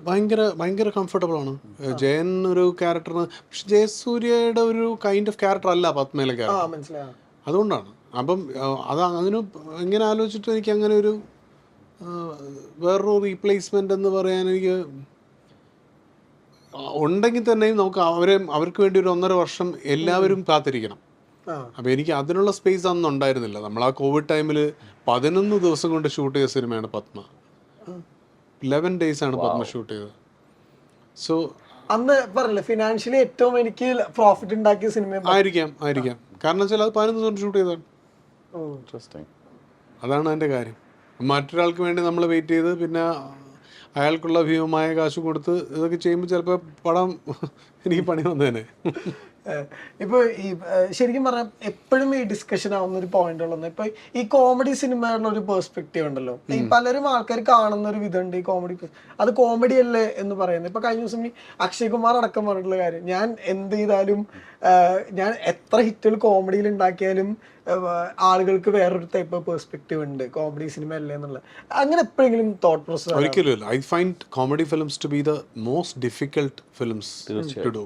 ഭയങ്കര കംഫർട്ടബിൾ ആണ്. ജയൻ ഒരു ക്യാരക്ടറിന്, പക്ഷെ ജയസൂര്യയുടെ ഒരു കൈൻഡ് ഓഫ് ക്യാരക്ടർ അല്ല പത്മയിലെ ക്യാരക്ടർ. മനസ്സിലായി. അതുകൊണ്ടാണ്. അപ്പം അത് അങ്ങനെ ഇങ്ങനെ ആലോചിച്ചിട്ട് എനിക്ക് അങ്ങനെ ഒരു വേറൊരു റീപ്ലേസ്മെന്റ് എന്ന് പറയാൻ എനിക്ക് ഉണ്ടെങ്കിൽ തന്നെയും നമുക്ക് അവർക്ക് വേണ്ടി ഒരു 1.5 വർഷം എല്ലാവരും കാത്തിരിക്കണം. അപ്പോൾ എനിക്ക് അതിനുള്ള സ്പേസ് അന്ന് ഉണ്ടായിരുന്നില്ല. നമ്മൾ ആ കോവിഡ് ടൈമിൽ 11 ദിവസം കൊണ്ട് ഷൂട്ട് ചെയ്ത സിനിമയാണ് പത്മ. 11 days ആണ് പത്മ ഷൂട്ട് ചെയ്തത്. സോ അന്ന് പറഞ്ഞില്ലേ ഫിനാൻഷ്യലി ഏറ്റവും എനിക്ക് പ്രോഫിറ്റ് ഉണ്ടാക്കിയ സിനിമ ആയിരിക്കാം. കാരണം വെച്ചാൽ അത് 11 ദിവസം ഷൂട്ട് ചെയ്തതാണ്. ഇൻട്രസ്റ്റിംഗ്. അതാണ് അതിൻ്റെ കാര്യം. മറ്റൊരാൾക്ക് വേണ്ടി നമ്മൾ വെയിറ്റ് ചെയ്ത് പിന്നെ അയാൾക്കുള്ള ഭീമമായ കാശ് കൊടുത്ത് ഇതൊക്കെ ചെയ്യുമ്പോൾ ചിലപ്പോൾ പടം എനിക്ക് പണി വന്നേനെ. ഇപ്പോൾ ഈ ശരിക്കും പറഞ്ഞാൽ എപ്പോഴും ഈ ഡിസ്കഷൻ ആവുന്ന ഒരു പോയിന്റ് ഉള്ളത് ഇപ്പോൾ ഈ കോമഡി സിനിമയുള്ള ഒരു പെർസ്പെക്റ്റീവ് ഉണ്ടല്ലോ. ഈ പലരും ആൾക്കാർ കാണുന്ന ഒരു വിധമുണ്ട് ഈ കോമഡി, അത് കോമഡി അല്ലേ എന്ന് പറയുന്നത്. ഇപ്പോൾ കഴിഞ്ഞ ദിവസം ഈ അക്ഷയ് കുമാർ അടക്കം പറഞ്ഞിട്ടുള്ള കാര്യം, ഞാൻ എന്ത് ചെയ്താലും ഞാൻ എത്ര ഹിറ്റുകൾ കോമഡിയിൽ ഉണ്ടാക്കിയാലും ആളുകൾക്ക് വേറൊരു ടൈപ്പ് പെർസ്പെക്റ്റീവ് ഉണ്ട്, കോമഡി സിനിമ അല്ലേ എന്നുള്ളത്. അങ്ങനെ എപ്പോഴെങ്കിലും തോട്ട് പ്രോസസ്? ഒരിക്കലും. I find comedy films to be the most difficult films to do.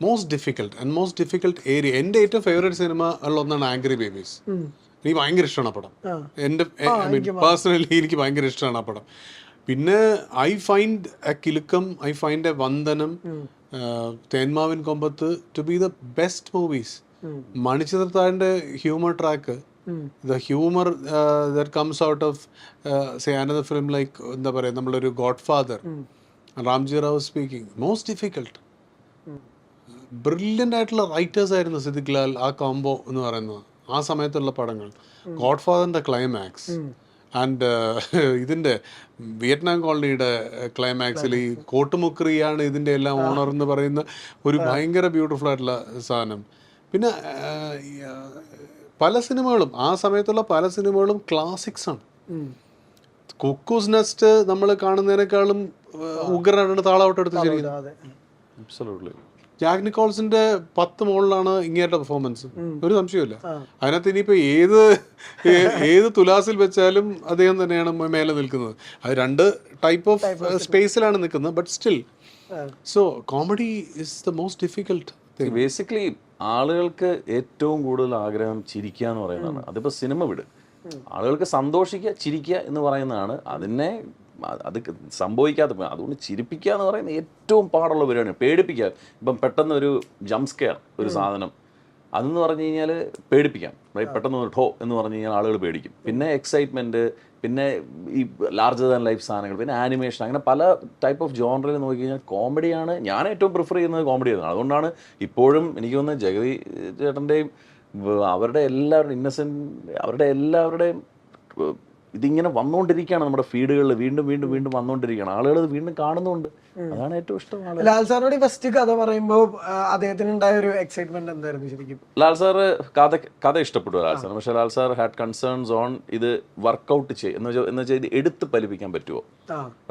Most difficult area. എൻ്റെ ഏറ്റവും ഫേവറേറ്റ് സിനിമ ഉള്ള ഒന്നാണ് ആംഗ്രി ബേബീസ്. എനിക്ക് ഭയങ്കര ഇഷ്ടമാണ് ആ പടം. എൻ്റെ പേഴ്സണലി എനിക്ക് ഭയങ്കര ഇഷ്ടമാണ് ആ പടം. പിന്നെ I find a Kilukkam, I find a Vandanam, Thenmavin Kombathu to be the best movies. മണിച്ചിത്രത്താഴിൻ്റെ humour track, the humour that comes out of say another film like എന്താ പറയുക, നമ്മളൊരു Godfather, Ramji Rao speaking. Most difficult. Brilliant ആയിട്ടുള്ള റൈറ്റേഴ്സ് ആയിരുന്നു സിദ്ദിഖ് ലാൽ, ആ കോംബോ എന്ന് പറയുന്നത് ആ സമയത്തുള്ള പടങ്ങൾ. ഗോഡ് ഫാദറിൻ്റെ ക്ലൈമാക്സ് ആൻഡ് ഇതിൻ്റെ വിയറ്റ്നാം കോളനിയുടെ ക്ലൈമാക്സിൽ ഈ കോട്ടുമുക്രിയാണ് ഇതിൻ്റെ എല്ലാം ഓണർ എന്ന് പറയുന്ന ഒരു ഭയങ്കര ബ്യൂട്ടിഫുൾ ആയിട്ടുള്ള സാധനം. പിന്നെ പല സിനിമകളും ആ സമയത്തുള്ള പല സിനിമകളും ക്ലാസിക്സ് ആണ്. കുക്കൂസ് നെസ്റ്റ് നമ്മൾ കാണുന്നതിനേക്കാളും ഉഗ്രനായിട്ട് താളാവട്ടെ എടുത്തിരിക്കുന്നത്. ജാക്ക് നിക്കോൾസിന്റെ 10 മുകളിലാണ് ഇങ്ങേരുടെ പെർഫോമൻസ്, ഒരു സംശയമില്ല. അതിനകത്ത് ഇനിയിപ്പോൾ ഏത് തുലാസിൽ വെച്ചാലും അദ്ദേഹം തന്നെയാണ് മേലെ നിൽക്കുന്നത്. അത് 2 ടൈപ്പ് ഓഫ് സ്പേസിലാണ് നിൽക്കുന്നത്, but still. So comedy is the most difficult thing. Basically ആളുകൾക്ക് ഏറ്റവും കൂടുതൽ ആഗ്രഹം ചിരിക്കുക എന്ന് പറയുന്നതാണ്. അതിപ്പോൾ സിനിമ വിട്, ആളുകൾക്ക് സന്തോഷിക്കുക, ചിരിക്കുക എന്ന് പറയുന്നതാണ്. അത് സംഭവിക്കാതെ പോയി. അതുകൊണ്ട് ചിരിപ്പിക്കുക എന്ന് പറയുന്നത് ഏറ്റവും പാടുള്ള പരിപാടിയാണ്. പേടിപ്പിക്കുക, ഇപ്പം പെട്ടെന്ന് ഒരു ജംപ് സ്കെയർ ഒരു സാധനം, അതെന്ന് പറഞ്ഞു കഴിഞ്ഞാൽ പേടിപ്പിക്കാം. പെട്ടെന്ന് ഠോ എന്ന് പറഞ്ഞു കഴിഞ്ഞാൽ ആളുകൾ പേടിക്കും. പിന്നെ എക്സൈറ്റ്മെൻറ്റ്, പിന്നെ ഈ ലാർജർ ദാൻ ലൈഫ് സാധനങ്ങൾ, പിന്നെ ആനിമേഷൻ, അങ്ങനെ പല ടൈപ്പ് ഓഫ് ജോണറിൽ നോക്കി കഴിഞ്ഞാൽ കോമഡിയാണ് ഞാൻ ഏറ്റവും പ്രിഫർ ചെയ്യുന്നത്. കോമഡി ആണ്. അതുകൊണ്ടാണ് ഇപ്പോഴും എനിക്ക് തോന്നുന്നത് ജഗതി ചേട്ടൻ്റെയും അവരുടെ എല്ലാവരുടെയും ഇന്നസെൻ്റ്, അവരുടെ എല്ലാവരുടെയും ഇതിങ്ങനെ വന്നുകൊണ്ടിരിക്കുകയാണ് നമ്മുടെ ഫീഡുകളിൽ, വീണ്ടും വീണ്ടും വീണ്ടും വന്നുകൊണ്ടിരിക്കുകയാണ്. ആളുകൾ ഇത് വീണ്ടും കാണുന്നുണ്ട്. അതാണ് ഏറ്റവും ഇഷ്ടം. ലാൽ സാറിനോട് ഫസ്റ്റ് കഥ പറയുമ്പോൾ അദ്ദേഹത്തിന് ഉണ്ടായ ഒരു എക്സൈറ്റ്മെന്റ് എന്തായിരുന്നു ശരിക്കും? ലാൽ സാറ് കഥ ഇഷ്ടപ്പെട്ടു ലാൽ സാർ. പക്ഷേ Lal sir had concerns on ഇത് വർക്കൗട്ട് എന്ന് വെച്ചാൽ ഇത് എടുത്ത് ഫലിപ്പിക്കാൻ പറ്റുമോ,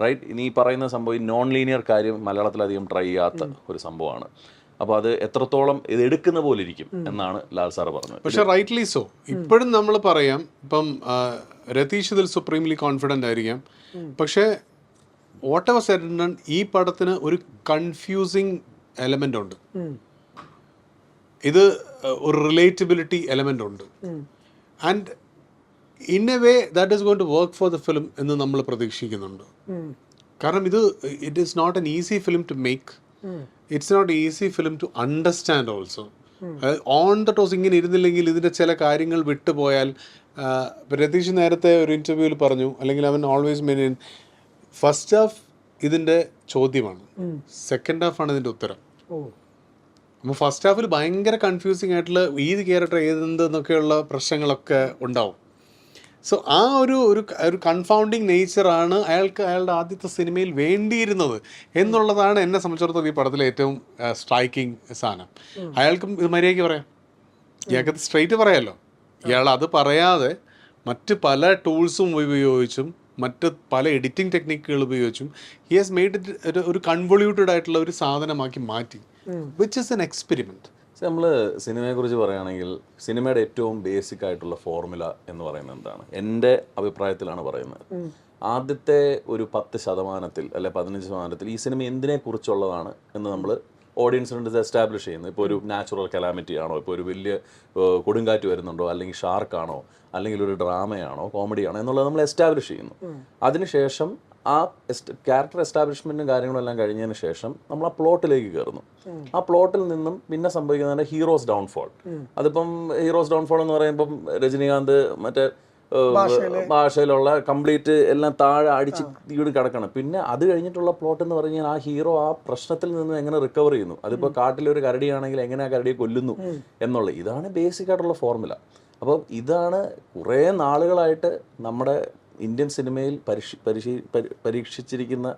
റൈറ്റ്? ഇനി പറയുന്ന സംഭവം ഈ നോൺ ലീനിയർ കാര്യം മലയാളത്തിലധികം ട്രൈ ചെയ്യാത്ത ഒരു സംഭവമാണ്. അപ്പോൾ അത് എത്രത്തോളം ഇത് എടുക്കുന്ന പോലെ ഇരിക്കും എന്നാണ് ലാൽ സാർ പറഞ്ഞത്. പക്ഷെ റൈറ്റ്ലി സോ. ഇപ്പോഴും നമ്മൾ പറയാം, ഇപ്പം രതീഷ് ഇതിൽ സുപ്രീംലി കോൺഫിഡൻ്റ് ആയിരിക്കാം. പക്ഷേ whatever said and done, ഈ പടത്തിന് ഒരു കൺഫ്യൂസിങ് എലമെൻ്റ് ഉണ്ട്. ഇത് ഒരു റിലേറ്റബിലിറ്റി എലമെൻ്റ് ഉണ്ട്. And in a way that is going to work for the film എന്ന് നമ്മൾ പ്രതീക്ഷിക്കുന്നുണ്ട്. കാരണം it is not an easy film to make. It's not easy film to understand also. On the toes ഇങ്ങനെ ഇരുന്നില്ലെങ്കിൽ ഇതിൻ്റെ ചില കാര്യങ്ങൾ വിട്ടുപോയാൽ, രതീഷ് നേരത്തെ ഒരു ഇൻ്റർവ്യൂവിൽ പറഞ്ഞു, അല്ലെങ്കിൽ അവൻ ഓൾവേസ് മെയിൻ ഫസ്റ്റ് ഹാഫ് ഇതിൻ്റെ ചോദ്യമാണ്, സെക്കൻഡ് ഹാഫാണ് ഇതിൻ്റെ ഉത്തരം. അപ്പോൾ ഫസ്റ്റ് ഹാഫിൽ ഭയങ്കര കൺഫ്യൂസിങ് ആയിട്ടുള്ള ഏത് ക്യാരക്ടർ ഏതെന്നൊക്കെയുള്ള പ്രശ്നങ്ങളൊക്കെ ഉണ്ടാവും. സോ ആ ഒരു കൺഫൗണ്ടിങ് നേച്ചറാണ് അയാളുടെ ആദ്യത്തെ സിനിമയിൽ വേണ്ടിയിരുന്നത് എന്നുള്ളതാണ് എന്നെ സംബന്ധിച്ചിടത്തോളം ഈ പടത്തിലെ ഏറ്റവും സ്ട്രൈക്കിംഗ് സാധനം. അയാൾക്കും ഇത് മര്യാദയ്ക്ക് പറയാം, ഇയാൾക്കത് സ്ട്രെയിറ്റ് പറയാമല്ലോ. ഇയാൾ അത് പറയാതെ മറ്റ് പല ടൂൾസും ഉപയോഗിച്ചും മറ്റ് പല എഡിറ്റിംഗ് ടെക്നിക്കുകൾ ഉപയോഗിച്ചും ഹി ഹാസ് മെയ്ഡ് ഇറ്റ് ഒരു കൺവോള്യൂട്ടഡ് ആയിട്ടുള്ള ഒരു സാധനമാക്കി മാറ്റി, വിച്ച് ഇസ് എൻ എക്സ്പെരിമെൻറ്റ്. നമ്മൾ സിനിമയെക്കുറിച്ച് പറയുകയാണെങ്കിൽ സിനിമയുടെ ഏറ്റവും ബേസിക് ആയിട്ടുള്ള ഫോർമുല എന്ന് പറയുന്നത് എന്താണ്? എൻ്റെ അഭിപ്രായത്തിലാണ് പറയുന്നത്. ആദ്യത്തെ ഒരു 10% അല്ലെ 15% ഈ സിനിമ എന്തിനെക്കുറിച്ചുള്ളതാണ് എന്ന് നമ്മൾ ഓഡിയൻസിനുണ്ട് എസ്റ്റാബ്ലിഷ് ചെയ്യുന്നത്. ഇപ്പോൾ ഒരു നാച്ചുറൽ കലാമിറ്റി ആണോ, ഇപ്പോൾ ഒരു വലിയ കൊടുങ്കാറ്റ് വരുന്നുണ്ടോ, അല്ലെങ്കിൽ ഷാർക്കാണോ, അല്ലെങ്കിൽ ഒരു ഡ്രാമയാണോ, കോമഡിയാണോ എന്നുള്ളത് നമ്മൾ എസ്റ്റാബ്ലിഷ് ചെയ്യുന്നു. അതിനുശേഷം ആ ക്യാരക്ടർ എസ്റ്റാബ്ലിഷ്മെൻറ്റും കാര്യങ്ങളും എല്ലാം കഴിഞ്ഞതിന് ശേഷം നമ്മൾ ആ പ്ലോട്ടിലേക്ക് കയറുന്നു. ആ പ്ലോട്ടിൽ നിന്നും പിന്നെ സംഭവിക്കുന്നതാണ് ഹീറോസ് ഡൗൺഫോൾ. അതിപ്പം ഹീറോസ് ഡൗൺഫോൾ എന്ന് പറയുമ്പം രജനീകാന്ത് മറ്റേ ഭാഷയിലുള്ള കംപ്ലീറ്റ് എല്ലാം താഴെ അടിച്ച് തീട് കിടക്കണം. പിന്നെ അത് കഴിഞ്ഞിട്ടുള്ള പ്ലോട്ട് എന്ന് പറഞ്ഞാൽ ആ ഹീറോ ആ പ്രശ്നത്തിൽ നിന്ന് എങ്ങനെ റിക്കവർ ചെയ്യുന്നു, അതിപ്പോൾ കാട്ടിലൊരു കരടിയാണെങ്കിൽ എങ്ങനെ ആ കരടിയെ കൊല്ലുന്നു എന്നുള്ള ഇതാണ് ബേസിക് ആയിട്ടുള്ള ഫോർമുല. അപ്പോൾ ഇതാണ് കുറേ നാളുകളായിട്ട് നമ്മുടെ ഇന്ത്യൻ സിനിമയിൽ പരീക്ഷിച്ചിരിക്കുന്ന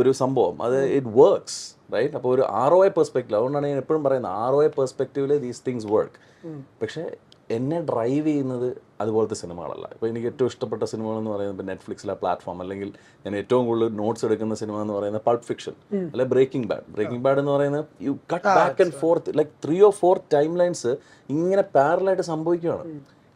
ഒരു സംഭവം. അത് ഇറ്റ് വർക്ക്സ്, റൈറ്റ്? അപ്പോൾ ഒരു ROI പെർസ്പെക്റ്റീവ്, അതുകൊണ്ടാണ് ഞാൻ എപ്പോഴും പറയുന്നത് ROI പെർസ്പെക്റ്റീവിൽ ദീസ് തിങ്സ് വർക്ക്. പക്ഷേ എന്നെ ഡ്രൈവ് ചെയ്യുന്നത് അതുപോലത്തെ സിനിമകളല്ല. ഇപ്പോൾ എനിക്ക് ഏറ്റവും ഇഷ്ടപ്പെട്ട സിനിമകൾ എന്ന് പറയുന്നത് ഇപ്പോൾ നെറ്റ്ഫ്ലിക്സിലെ പ്ലാറ്റ്ഫോം, അല്ലെങ്കിൽ ഞാൻ ഏറ്റവും കൂടുതൽ നോട്ട്സ് എടുക്കുന്ന സിനിമ എന്ന് പറയുന്നത് പൾപ്പ് ഫിക്ഷൻ അല്ലെ ബ്രേക്കിംഗ് ബാഡ് എന്ന് പറയുന്നത് you cut back and forth like 3 or 4 time lines ഇങ്ങനെ പാരലായിട്ട് സംഭവിക്കുകയാണ്.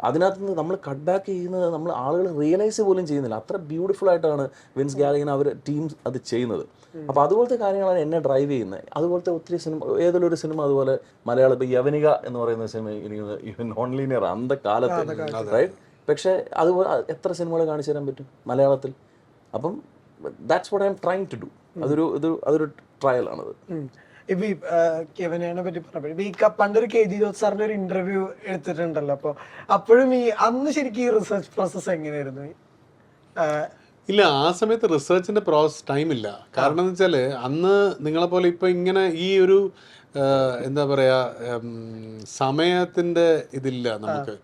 അതിനകത്ത് നിന്ന് നമ്മൾ കട്ട് ബാക്ക് ചെയ്യുന്നത് നമ്മൾ ആളുകൾ റിയലൈസ് പോലും ചെയ്യുന്നില്ല. അത്ര ബ്യൂട്ടിഫുൾ ആയിട്ടാണ് വിൻസ് ഗാലിഗൻ അവർ ടീം അത് ചെയ്യുന്നത്. അപ്പോൾ അതുപോലത്തെ കാര്യങ്ങളാണ് എന്നെ ഡ്രൈവ് ചെയ്യുന്നത്. അതുപോലത്തെ ഒത്തിരി സിനിമ, ഏതെങ്കിലും ഒരു സിനിമ അതുപോലെ മലയാളം ഇപ്പോൾ യവനിക എന്ന് പറയുന്ന സിനിമ എനിക്ക് നോൺ ലീനിയർ അന്തകാലത്ത്, റൈറ്റ്? പക്ഷേ അതുപോലെ എത്ര സിനിമകൾ കാണിച്ചു തരാൻ പറ്റും മലയാളത്തിൽ? അപ്പം that's what I'm trying to do. അതൊരു ട്രയലാണത്. ഇപ്പൊ ഈ കെവിനെ പറ്റി പറഞ്ഞപ്പോൾ ഈ പണ്ടൊരു KG ജോർജ് സാറിന്റെ ഒരു ഇന്റർവ്യൂ എടുത്തിട്ടുണ്ടല്ലോ, അപ്പോഴും ഈ അന്ന് ശരിക്കും ഈ റിസർച്ച് പ്രോസസ് എങ്ങനെയായിരുന്നു? ഇല്ല, ആ സമയത്ത് റിസർച്ചിന്റെ ടൈം ഇല്ല. കാരണം എന്ന് വെച്ചാൽ അന്ന് നിങ്ങളെ പോലെ ഇപ്പൊ ഇങ്ങനെ ഈ ഒരു എന്താ പറയാ സമയത്തിന്റെ ഇതില്ല നമുക്ക്.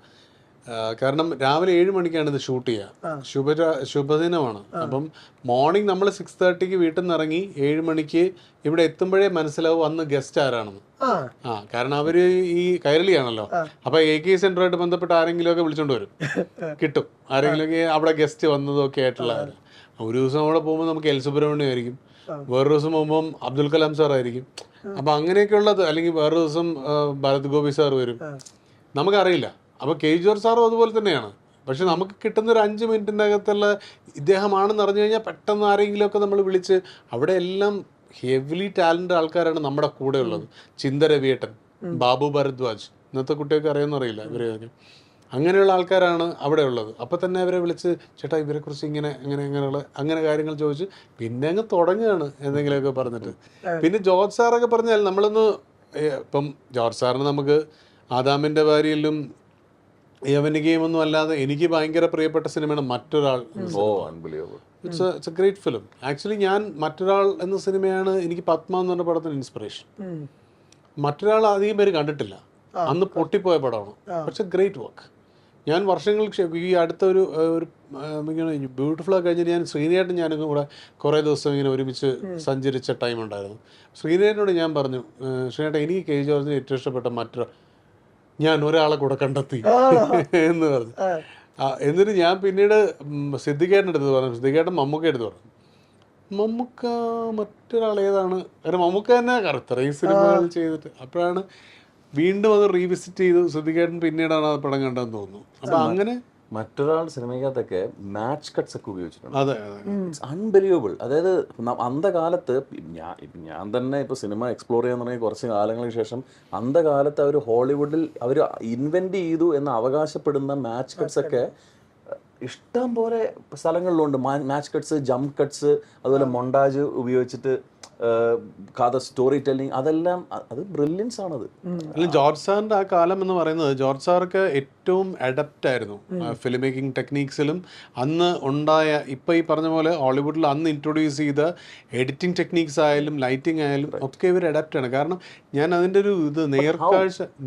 കാരണം രാവിലെ 7 മണിക്കാണ് ഇത് ഷൂട്ട് ചെയ്യുക. ശുഭദിനമാണ്. അപ്പം മോർണിംഗ് നമ്മൾ 6:30 വീട്ടിൽ നിന്ന് ഇറങ്ങി 7 മണിക്ക് ഇവിടെ എത്തുമ്പോഴേ മനസ്സിലാവും അന്ന് ഗസ്റ്റ് ആരാണെന്ന്. കാരണം അവര് ഈ കൈരളിയാണല്ലോ. അപ്പൊ AK സെന്ററുമായിട്ട് ബന്ധപ്പെട്ട് ആരെങ്കിലും ഒക്കെ വിളിച്ചോണ്ട് വരും, കിട്ടും. ആരെങ്കിലും അവിടെ ഗസ്റ്റ് വന്നതും ഒക്കെ ആയിട്ടുള്ള ഒരു ദിവസം അവിടെ പോകുമ്പോൾ നമുക്ക് എൽ സുബ്രഹ്മണ്യം ആയിരിക്കും, വേറൊരു ദിവസം പോകുമ്പം അബ്ദുൽ കലാം സാർ ആയിരിക്കും. അപ്പൊ അങ്ങനെയൊക്കെ ഉള്ളത്. അല്ലെങ്കിൽ വേറൊരു ദിവസം ഭരത് ഗോപി സാർ വരും, നമുക്കറിയില്ല. അപ്പോൾ KG ജോർജ് സാറും അതുപോലെ തന്നെയാണ്. പക്ഷെ നമുക്ക് കിട്ടുന്ന ഒരു 5 മിനിറ്റിൻ്റെ അകത്തുള്ള ഇദ്ദേഹമാണെന്ന് അറിഞ്ഞു കഴിഞ്ഞാൽ പെട്ടെന്ന് ആരെങ്കിലുമൊക്കെ നമ്മൾ വിളിച്ച്, അവിടെ എല്ലാം ഹെവിലി ടാലൻറ്റഡ് ആൾക്കാരാണ് നമ്മുടെ കൂടെ ഉള്ളത്. ചിന്ത രവിയേട്ടൻ, ബാബു ഭരദ്വാജ്, ഇന്നത്തെ കുട്ടികൾക്ക് അറിയാമെന്നറിയില്ല ഇവരെയൊക്കെ. അങ്ങനെയുള്ള ആൾക്കാരാണ് അവിടെ ഉള്ളത്. അപ്പോൾ തന്നെ അവരെ വിളിച്ച് ചേട്ടാ ഇവരെക്കുറിച്ച് അങ്ങനെ കാര്യങ്ങൾ ചോദിച്ച് പിന്നെ അങ്ങ് തുടങ്ങുകയാണ് എന്തെങ്കിലുമൊക്കെ പറഞ്ഞിട്ട്. പിന്നെ ജോർജ് സാറൊക്കെ പറഞ്ഞാൽ നമ്മളൊന്ന് ഇപ്പം ജോർജ് സാറിന് നമുക്ക് ആദാമിൻ്റെ ഭാര്യയിലും യവനികയും ഒന്നും അല്ലാതെ എനിക്ക് ഭയങ്കര പ്രിയപ്പെട്ട സിനിമയാണ് മറ്റൊരാൾ. It's A great film. Actually ഞാൻ മറ്റൊരാൾ എന്ന സിനിമയാണ് എനിക്ക് പത്മ എന്ന് പറഞ്ഞ പടത്തിന് ഇൻസ്പിറേഷൻ. മറ്റൊരാൾ അധികം പേര് കണ്ടിട്ടില്ല, അന്ന് പൊട്ടിപ്പോയ പടമാണ്. പക്ഷെ ഗ്രേറ്റ് വർക്ക്. ഞാൻ വർഷങ്ങൾക്ക് ഈ അടുത്തൊരു ബ്യൂട്ടിഫുള്ളൊക്കെ കഴിഞ്ഞിട്ട് ഞാൻ ശ്രീനേട്ടൻ ഞാനും കൂടെ കുറേ ദിവസം ഇങ്ങനെ ഒരുമിച്ച് സഞ്ചരിച്ച ടൈം ഉണ്ടായിരുന്നു. ശ്രീനേട്ടനോട് ഞാൻ പറഞ്ഞു, ശ്രീനേട്ടൻ എനിക്ക് KG ജോർജിന് ഏറ്റവും ഇഷ്ടപ്പെട്ട ഞാൻ ഒരാളെ കൂടെ കണ്ടെത്തി എന്ന് പറഞ്ഞു. എന്നിട്ട് ഞാൻ പിന്നീട് സിദ്ദിഖേട്ടൻ്റെ അടുത്ത് പറഞ്ഞു, സിദ്ദിഖേട്ടൻ മമ്മൂക്ക എടുത്ത് പറഞ്ഞു. മമ്മൂക്ക മറ്റൊരാൾ ഏതാണ്? കാരണം മമ്മൂക്ക തന്നെ ഇത്രയും സിനിമകൾ ചെയ്തിട്ട്. അപ്പോഴാണ് വീണ്ടും അത് റീവിസിറ്റ് ചെയ്തു. സിദ്ദിഖേട്ടൻ പിന്നീടാണ് ആ പടം കണ്ടതെന്ന് തോന്നുന്നു. അപ്പം അങ്ങനെ മറ്റൊരാൾ സിനിമയ്ക്കകത്തൊക്കെ മാച്ച് കട്ട്സ് ഒക്കെ ഉപയോഗിച്ചിട്ടുണ്ട്. അതെ, ഇറ്റ്സ് അൺബിലീവബിൾ. അതായത് അന്ധകാലത്ത് ഞാൻ തന്നെ ഇപ്പോൾ സിനിമ എക്സ്പ്ലോർ ചെയ്യാൻ തുടങ്ങി കുറച്ച് കാലങ്ങൾക്ക് ശേഷം അന്ധകാലത്ത് അവർ ഹോളിവുഡിൽ അവർ ഇൻവെന്റ് ചെയ്തു എന്ന് അവകാശപ്പെടുന്ന മാച്ച് കട്ട്സ് ഒക്കെ ഇഷ്ടം പോലെ സ്ഥലങ്ങളിലുണ്ട്. മാച്ച് കട്ട്സ്, ജംപ് കട്ട്സ്, അതുപോലെ മൊണ്ടാജ് ഉപയോഗിച്ചിട്ട് കഥ, സ്റ്റോറി ടെല്ലിങ്, അതെല്ലാം അത് ബ്രില്യൻസ് ആണത്. ജോർജ് സാറിൻ്റെ ആ കാലം എന്ന് പറയുന്നത് ജോർജ് സാർക്ക് ഏറ്റവും അഡപ്റ്റ് ആയിരുന്നു ഫിലിം മേക്കിംഗ് ടെക്നീക്സിലും. അന്ന് ഉണ്ടായ ഇപ്പം ഈ പറഞ്ഞ പോലെ ഹോളിവുഡിൽ അന്ന് ഇൻട്രൊഡ്യൂസ് ചെയ്ത എഡിറ്റിംഗ് ടെക്നീക്സ് ആയാലും ലൈറ്റിംഗ് ആയാലും ഒക്കെ ഇവർ അഡപ്റ്റാണ്. കാരണം ഞാൻ അതിൻ്റെ ഒരു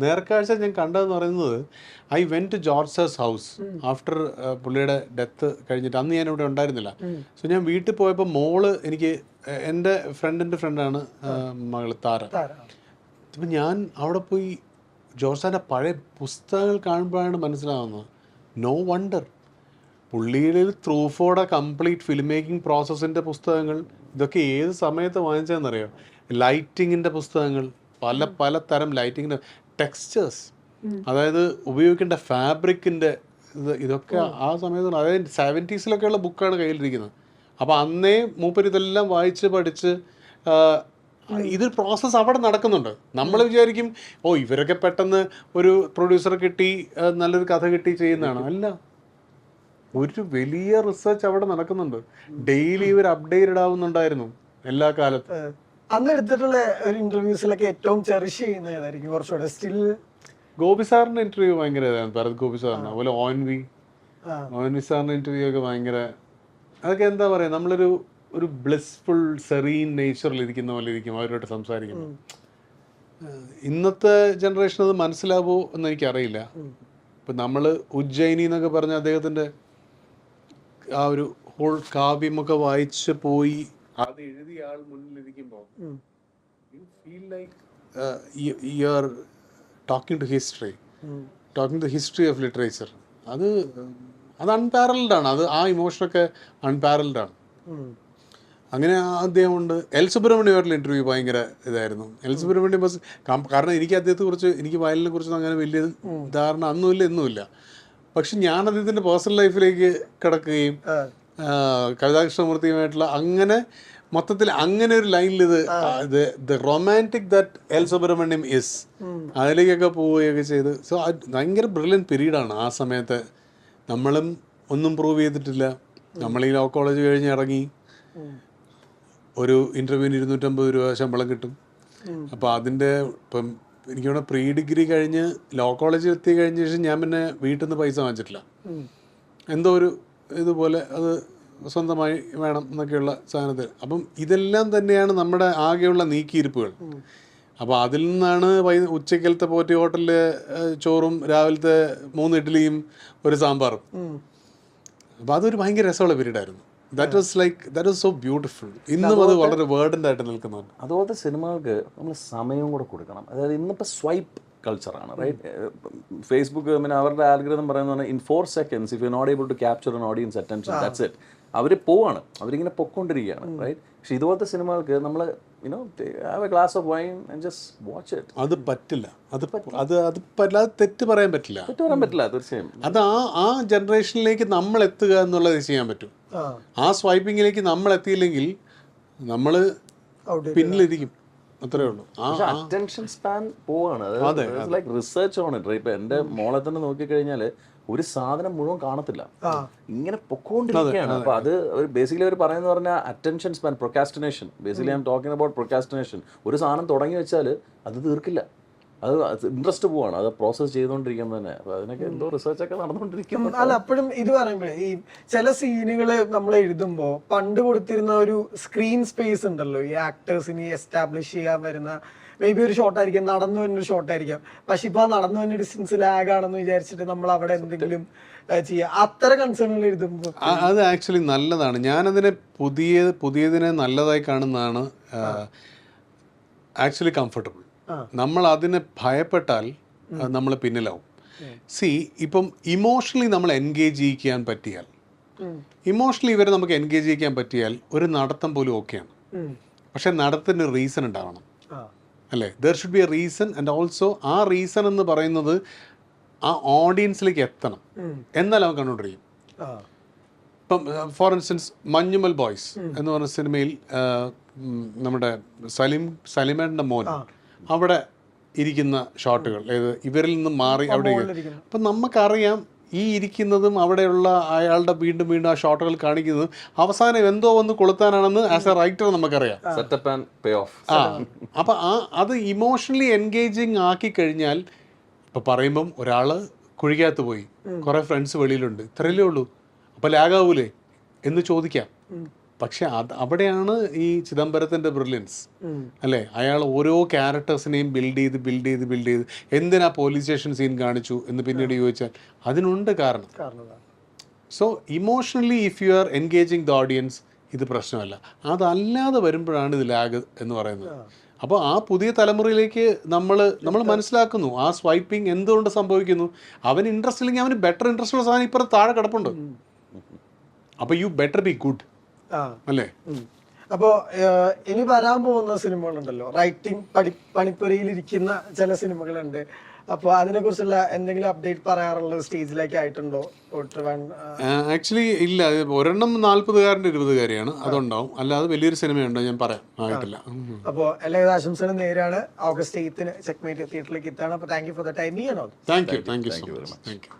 നേർക്കാഴ്ച ഞാൻ കണ്ടതെന്ന് പറയുന്നത്, I went to George sir's house after പുള്ളിയുടെ ഡെത്ത് കഴിഞ്ഞിട്ട്. അന്ന് ഞാൻ ഇവിടെ ഉണ്ടായിരുന്നില്ല. സോ ഞാൻ വീട്ടിൽ പോയപ്പോൾ മോള്, എനിക്ക് എൻ്റെ ഫ്രണ്ടിൻ്റെ ഫ്രണ്ടാണ് മകള് താര. അപ്പം ഞാൻ അവിടെ പോയി ജോർജ് സാറിൻ്റെ പഴയ പുസ്തകങ്ങൾ കാണുമ്പോഴാണ് മനസ്സിലാവുന്നത്, നോ വണ്ടർ പുള്ളിയുടെ ത്രൂഫോടെ കംപ്ലീറ്റ് ഫിലിം മേക്കിംഗ് പ്രോസസ്സിൻ്റെ പുസ്തകങ്ങൾ ഇതൊക്കെ ഏത് സമയത്ത് വാങ്ങിച്ചതെന്നറിയോ? ലൈറ്റിങ്ങിൻ്റെ പുസ്തകങ്ങൾ, പല തരം ലൈറ്റിങ്ങിൻ്റെ ടെക്സ്ചേഴ്സ്, അതായത് ഉപയോഗിക്കേണ്ട ഫാബ്രിക്കിൻ്റെ ഇതൊക്കെ ആ സമയത്ത്, അതായത് 70s ബുക്കാണ് കയ്യിലിരിക്കുന്നത്. അപ്പോൾ അന്നേ മൂപ്പര് ഇതെല്ലാം വായിച്ച് പഠിച്ച് ഇത് പ്രോസസ്സ് അവിടെ നടക്കുന്നുണ്ട്. നമ്മൾ വിചാരിക്കും ഇവരൊക്കെ പെട്ടെന്ന് ഒരു പ്രൊഡ്യൂസറെ കിട്ടി നല്ലൊരു കഥ കിട്ടി ചെയ്യുന്നതാണ്. അല്ല, ഒരു വലിയ റിസർച്ച് അവിടെ നടക്കുന്നുണ്ട്. ഡെയിലി ഇവർ അപ്ഡേറ്റഡ് ആവുന്നുണ്ടായിരുന്നു എല്ലാ കാലത്തും. അന്ന് എടുത്തിട്ടുള്ള ഒരു ഇന്റർവ്യൂസിലൊക്കെ ഏറ്റവും ചെറിഷ് ചെയ്യുന്ന ഏതായിരിക്കും കുറച്ചുകൂടെ? സ്റ്റിൽ ഗോപി സാറിന്റെ ഇന്റർവ്യൂ ഭയങ്കര ഇതായിരുന്നു, ഭരത് ഗോപി സാറിന്. അതുപോലെ ഓൻവി സാറിന്റെ ഇന്റർവ്യൂ ഒക്കെ ഭയങ്കര, അതൊക്കെ എന്താ പറയാ, നമ്മളൊരു ബ്ലിസ്ഫുൾ സെറീൻ നേച്ചറിൽ ഇരിക്കുന്ന പോലെ ഇരിക്കും അവരോട്ട് സംസാരിക്കുന്നു. ഇന്നത്തെ ജനറേഷൻ അത് മനസ്സിലാവോ എന്ന് എനിക്കറിയില്ല. ഇപ്പം നമ്മൾ ഉജ്ജയിനി എന്നൊക്കെ പറഞ്ഞ അദ്ദേഹത്തിൻ്റെ ആ ഒരു ഹോൾ കാവ്യമൊക്കെ വായിച്ച് പോയി അത് എഴുതിയ ആൾ മുന്നിലിരിക്കുമ്പോൾ you feel like you are talking to history of literature. അത് അൺപാരൽഡ് ആണ്. ആ ഇമോഷനൊക്കെ അൺപാരൽഡ് ആണ്. അങ്ങനെ അദ്ദേഹമുണ്ട്. എൽ സുബ്രഹ്മണ്യമായിട്ടുള്ള ഇൻ്റർവ്യൂ ഭയങ്കര ഇതായിരുന്നു. എൽ സുബ്രഹ്മണ്യം കാരണം എനിക്ക് അദ്ദേഹത്തെക്കുറിച്ച്, എനിക്ക് വയലിനെ കുറിച്ച് അങ്ങനെ വലിയ ധാരണ അന്നുമില്ല ഇന്നുമില്ല. പക്ഷെ ഞാൻ അദ്ദേഹത്തിൻ്റെ പേഴ്സണൽ ലൈഫിലേക്ക് കിടക്കുകയും കവിതാകൃഷ്ണമൂർത്തിയുമായിട്ടുള്ള അങ്ങനെ മൊത്തത്തിൽ അങ്ങനെ ഒരു ലൈനിൽ the romantic that L Subramaniam is, അതിലേക്കൊക്കെ പോവുകയൊക്കെ ചെയ്ത്. സോ ഭയങ്കര ബ്രില്യൻറ്റ് പീരീഡാണ് ആ സമയത്ത്. നമ്മളും ഒന്നും പ്രൂവ് ചെയ്തിട്ടില്ല. നമ്മൾ ഈ ലോ കോളേജ് കഴിഞ്ഞ് ഇറങ്ങി, ഒരു ഇൻ്റർവ്യൂവിന് 250 രൂപ ശമ്പളം കിട്ടും. അപ്പോൾ അതിൻ്റെ ഇപ്പം എനിക്ക് വേണം പ്രീ ഡിഗ്രി കഴിഞ്ഞ് ലോ കോളേജിൽ എത്തി കഴിഞ്ഞ ശേഷം ഞാൻ പിന്നെ വീട്ടിൽ നിന്ന് പൈസ വാങ്ങിച്ചിട്ടില്ല. എന്തോ ഒരു ഇതുപോലെ അത് സ്വന്തമായി വേണം എന്നൊക്കെയുള്ള സാധനത്തിൽ. അപ്പം ഇതെല്ലാം തന്നെയാണ് നമ്മുടെ ആകെയുള്ള നീക്കിയിരിപ്പുകൾ. അപ്പോൾ അതിൽ നിന്നാണ് ഉച്ചക്കലത്തെ പോറ്റി ഹോട്ടലിലെ ചോറും രാവിലത്തെ 3 ഇഡ്ഡലിയും ഒരു സാമ്പാറും. അപ്പോൾ അതൊരു ഭയങ്കര രസമുള്ള പീരീഡായിരുന്നു. That was so beautiful. ഇന്നും അത് വളരെ വേർഡൻ്റ് ആയിട്ട് നിൽക്കുന്നുണ്ട്. അതുപോലത്തെ സിനിമകൾക്ക് നമ്മൾ സമയവും കൂടെ കൊടുക്കണം. അതായത് ഇന്നിപ്പോൾ സ്വൈപ്പ് കൾച്ചറാണ്, റൈറ്റ്? ഫേസ്ബുക്ക് പിന്നെ അവരുടെ ആൽഗരിതം പറയുന്നത് in 4 seconds if you not able to capture an audience attention, that's it. അവർ പോവാണ്, അവരിങ്ങനെ പൊക്കോണ്ടിരിക്കുകയാണ്, റൈറ്റ്? പക്ഷെ ഇതുപോലത്തെ സിനിമകൾക്ക് നമ്മൾ have a glass of wine and just watch it. അത് പറ്റില്ല. അത് തെറ്റ് പറയാൻ പറ്റില്ല. തീർച്ചയായും. അത് ആ ജനറേഷനിലേക്ക് നമ്മൾ എത്തുക എന്നുള്ളത് ചെയ്യാൻ പറ്റും. ആ സ്വൈപ്പിങ്ങിലേക്ക് നമ്മൾ എത്തിയില്ലെങ്കിൽ നമ്മൾ പിന്നിലിരിക്കും, അത്രേ ഉള്ളൂ. അറ്റൻഷൻ സ്പാൻ പോവാണ്. Like research on it. ഇപ്പൊ എന്റെ മോളെ തന്നെ നോക്കിക്കഴിഞ്ഞാൽ ഒരു സാധനം മുഴുവൻ കാണത്തില്ല, ഇങ്ങനെ പൊക്കോണ്ടിരിക്കുകയാണ്. അപ്പൊ അത് ബേസിക്കലി അവർ പറയുന്നത് പറഞ്ഞാൽ attention span, procrastination. Basically I am talking about procrastination. ഒരു സാധനം തുടങ്ങി വെച്ചാൽ അത് തീർക്കില്ല, അത് ഇൻട്രസ്റ്റ് പോവാണ്, അത് പ്രോസസ് ചെയ്തുകൊണ്ടിരിക്കുന്നത് തന്നെ. അപ്പൊ അതിനൊക്കെ എന്തോ റിസർച്ചൊക്കെ നടന്നുകൊണ്ടിരിക്കുന്നു. അല്ല, അപ്പോഴും ഇത് പറയുമ്പോഴേ ഈ ചില സീനുകള് നമ്മൾ എഴുതുമ്പോ പണ്ട് കൊടുത്തിരുന്ന ഒരു സ്ക്രീൻ സ്പേസ് ഉണ്ടല്ലോ, ഈ ആക്ടേഴ്സിന് എസ്റ്റാബ്ലിഷ് ചെയ്യാൻ വരുന്ന മേ ബി ഒരു ഷോട്ട് ആയിരിക്കാം, നടന്നു തന്നെ ഒരു ഷോട്ട് ആയിരിക്കാം. പക്ഷെ ഇപ്പൊ ആ നടന്നു തന്നെ ഡിസ്റ്റൻസ് ലാഗ് ആണെന്ന് വിചാരിച്ചിട്ട് നമ്മൾ അവിടെ എന്തെങ്കിലും ചെയ്യാം. അത്തരം കൺസേണുകൾ എഴുതുമ്പോൾ അത് ആക്ച്വലി നല്ലതാണ്. ഞാനതിനെ പുതിയതിനെ നല്ലതായി കാണുന്നതാണ് ആക്ച്വലി കംഫർട്ടബിൾ. നമ്മൾ അതിനെ ഭയപ്പെട്ടാൽ നമ്മൾ പിന്നിലാവും. ഇപ്പം ഇമോഷണലി നമ്മൾ എൻഗേജ് ചെയ്യിക്കാൻ പറ്റിയാൽ, ഇവരെ നമുക്ക് എൻഗേജ് ചെയ്യിക്കാൻ പറ്റിയാൽ ഒരു നടത്തം പോലും ഓക്കെയാണ്. പക്ഷെ നടത്തിന് റീസൺ ഉണ്ടാവണം, അല്ലേ? There should be A reason. And also ആ റീസൺ എന്ന് പറയുന്നത് ആ ഓഡിയൻസിലേക്ക് എത്തണം, എന്നാലും അവൻ കണ്ടുകൊണ്ടിരിക്കും. ഇപ്പം ഫോർ ഇൻസ്റ്റൻസ് മഞ്ഞുമൽ ബോയ്സ് എന്ന് പറഞ്ഞ സിനിമയിൽ നമ്മുടെ സലിമേട്ടൻ്റെ മോൻ അവിടെ ഇരിക്കുന്ന ഷോട്ടുകൾ, ഇവരിൽ നിന്ന് മാറി അവിടെ അപ്പം നമുക്കറിയാം ഈ ഇരിക്കുന്നതും അവിടെയുള്ള അയാളുടെ വീണ്ടും വീണ്ടും ആ ഷോട്ടുകൾ കാണിക്കുന്നതും അവസാനം എന്തോ ഒന്ന് കൊളുത്താനാണെന്ന് ആസ് എ റൈറ്റർ നമുക്കറിയാം. Setup and pay of. അപ്പം അത് ഇമോഷണലി എൻഗേജിങ് ആക്കി കഴിഞ്ഞാൽ, ഇപ്പം പറയുമ്പം ഒരാൾ കുഴിക്കകത്ത് പോയി, കുറേ ഫ്രണ്ട്സ് വെളിയിലുണ്ട്, ഇത്രയല്ലേ ഉള്ളൂ, അപ്പം ലാഗാവൂലേ എന്ന് ചോദിക്കാം. പക്ഷെ അവിടെയാണ് ഈ ചിദംബരത്തിൻ്റെ ബ്രില്യൻസ്, അല്ലേ? അയാൾ ഓരോ ക്യാരക്ടേഴ്സിനെയും ബിൽഡ് ചെയ്ത് എന്തിനാ പോലീസ് സ്റ്റേഷൻ സീൻ കാണിച്ചു എന്ന് പിന്നീട് ചോദിച്ചാൽ അതിനുണ്ട് കാരണം. So emotionally if you are engaging the audience ഇത് പ്രശ്നമല്ല. അതല്ലാതെ വരുമ്പോഴാണ് ഇത് ലാഗ് എന്ന് പറയുന്നത്. അപ്പോൾ ആ പുതിയ തലമുറയിലേക്ക് നമ്മൾ മനസ്സിലാക്കുന്നു ആ സ്വൈപ്പിംഗ് എന്തുകൊണ്ട് സംഭവിക്കുന്നു. അവന് ഇൻട്രസ്റ്റ് ഇല്ലെങ്കിൽ അവന് ബെറ്റർ ഇൻട്രസ്റ്റ് ഉള്ള സാധനം ഇപ്പം താഴെ കിടപ്പുണ്ട്. അപ്പോൾ യു ബെറ്റർ ബി ഗുഡ് ആ അല്ലേ? അപ്പോൾ ഇനി വരാൻ പോകുന്ന സിനിമകളുണ്ടല്ലോ, റൈറ്റിംഗ് പണിപ്പുരയിലിരിക്കുന്ന ചില സിനിമകളുണ്ട്. അപ്പോൾ അതിനെക്കുറിച്ചുള്ള എന്തെങ്കിലും അപ്ഡേറ്റ് പറയാറുള്ളത് സ്റ്റേജിലേക്ക് ആയിട്ടുണ്ടോ? ആക്ച്വലി ഇല്ല, ഒരെണ്ണം 40-കാരൻ്റെ 20-കാരിയാണ്, അതുണ്ടാവും. അല്ലാതെ വലിയൊരു സിനിമയുണ്ടോ ഞാൻ പറയാം ആയിട്ടില്ല. അപ്പോൾ എല്ലാവിധ ആശംസകളും നേരാണ്. ഓഗസ്റ്റ് 8 ചെക്ക്മേറ്റ് തിയേറ്ററിലേക്ക് എത്താണ്. അപ്പോൾ thank you for the time. Thank you so much. Thank you.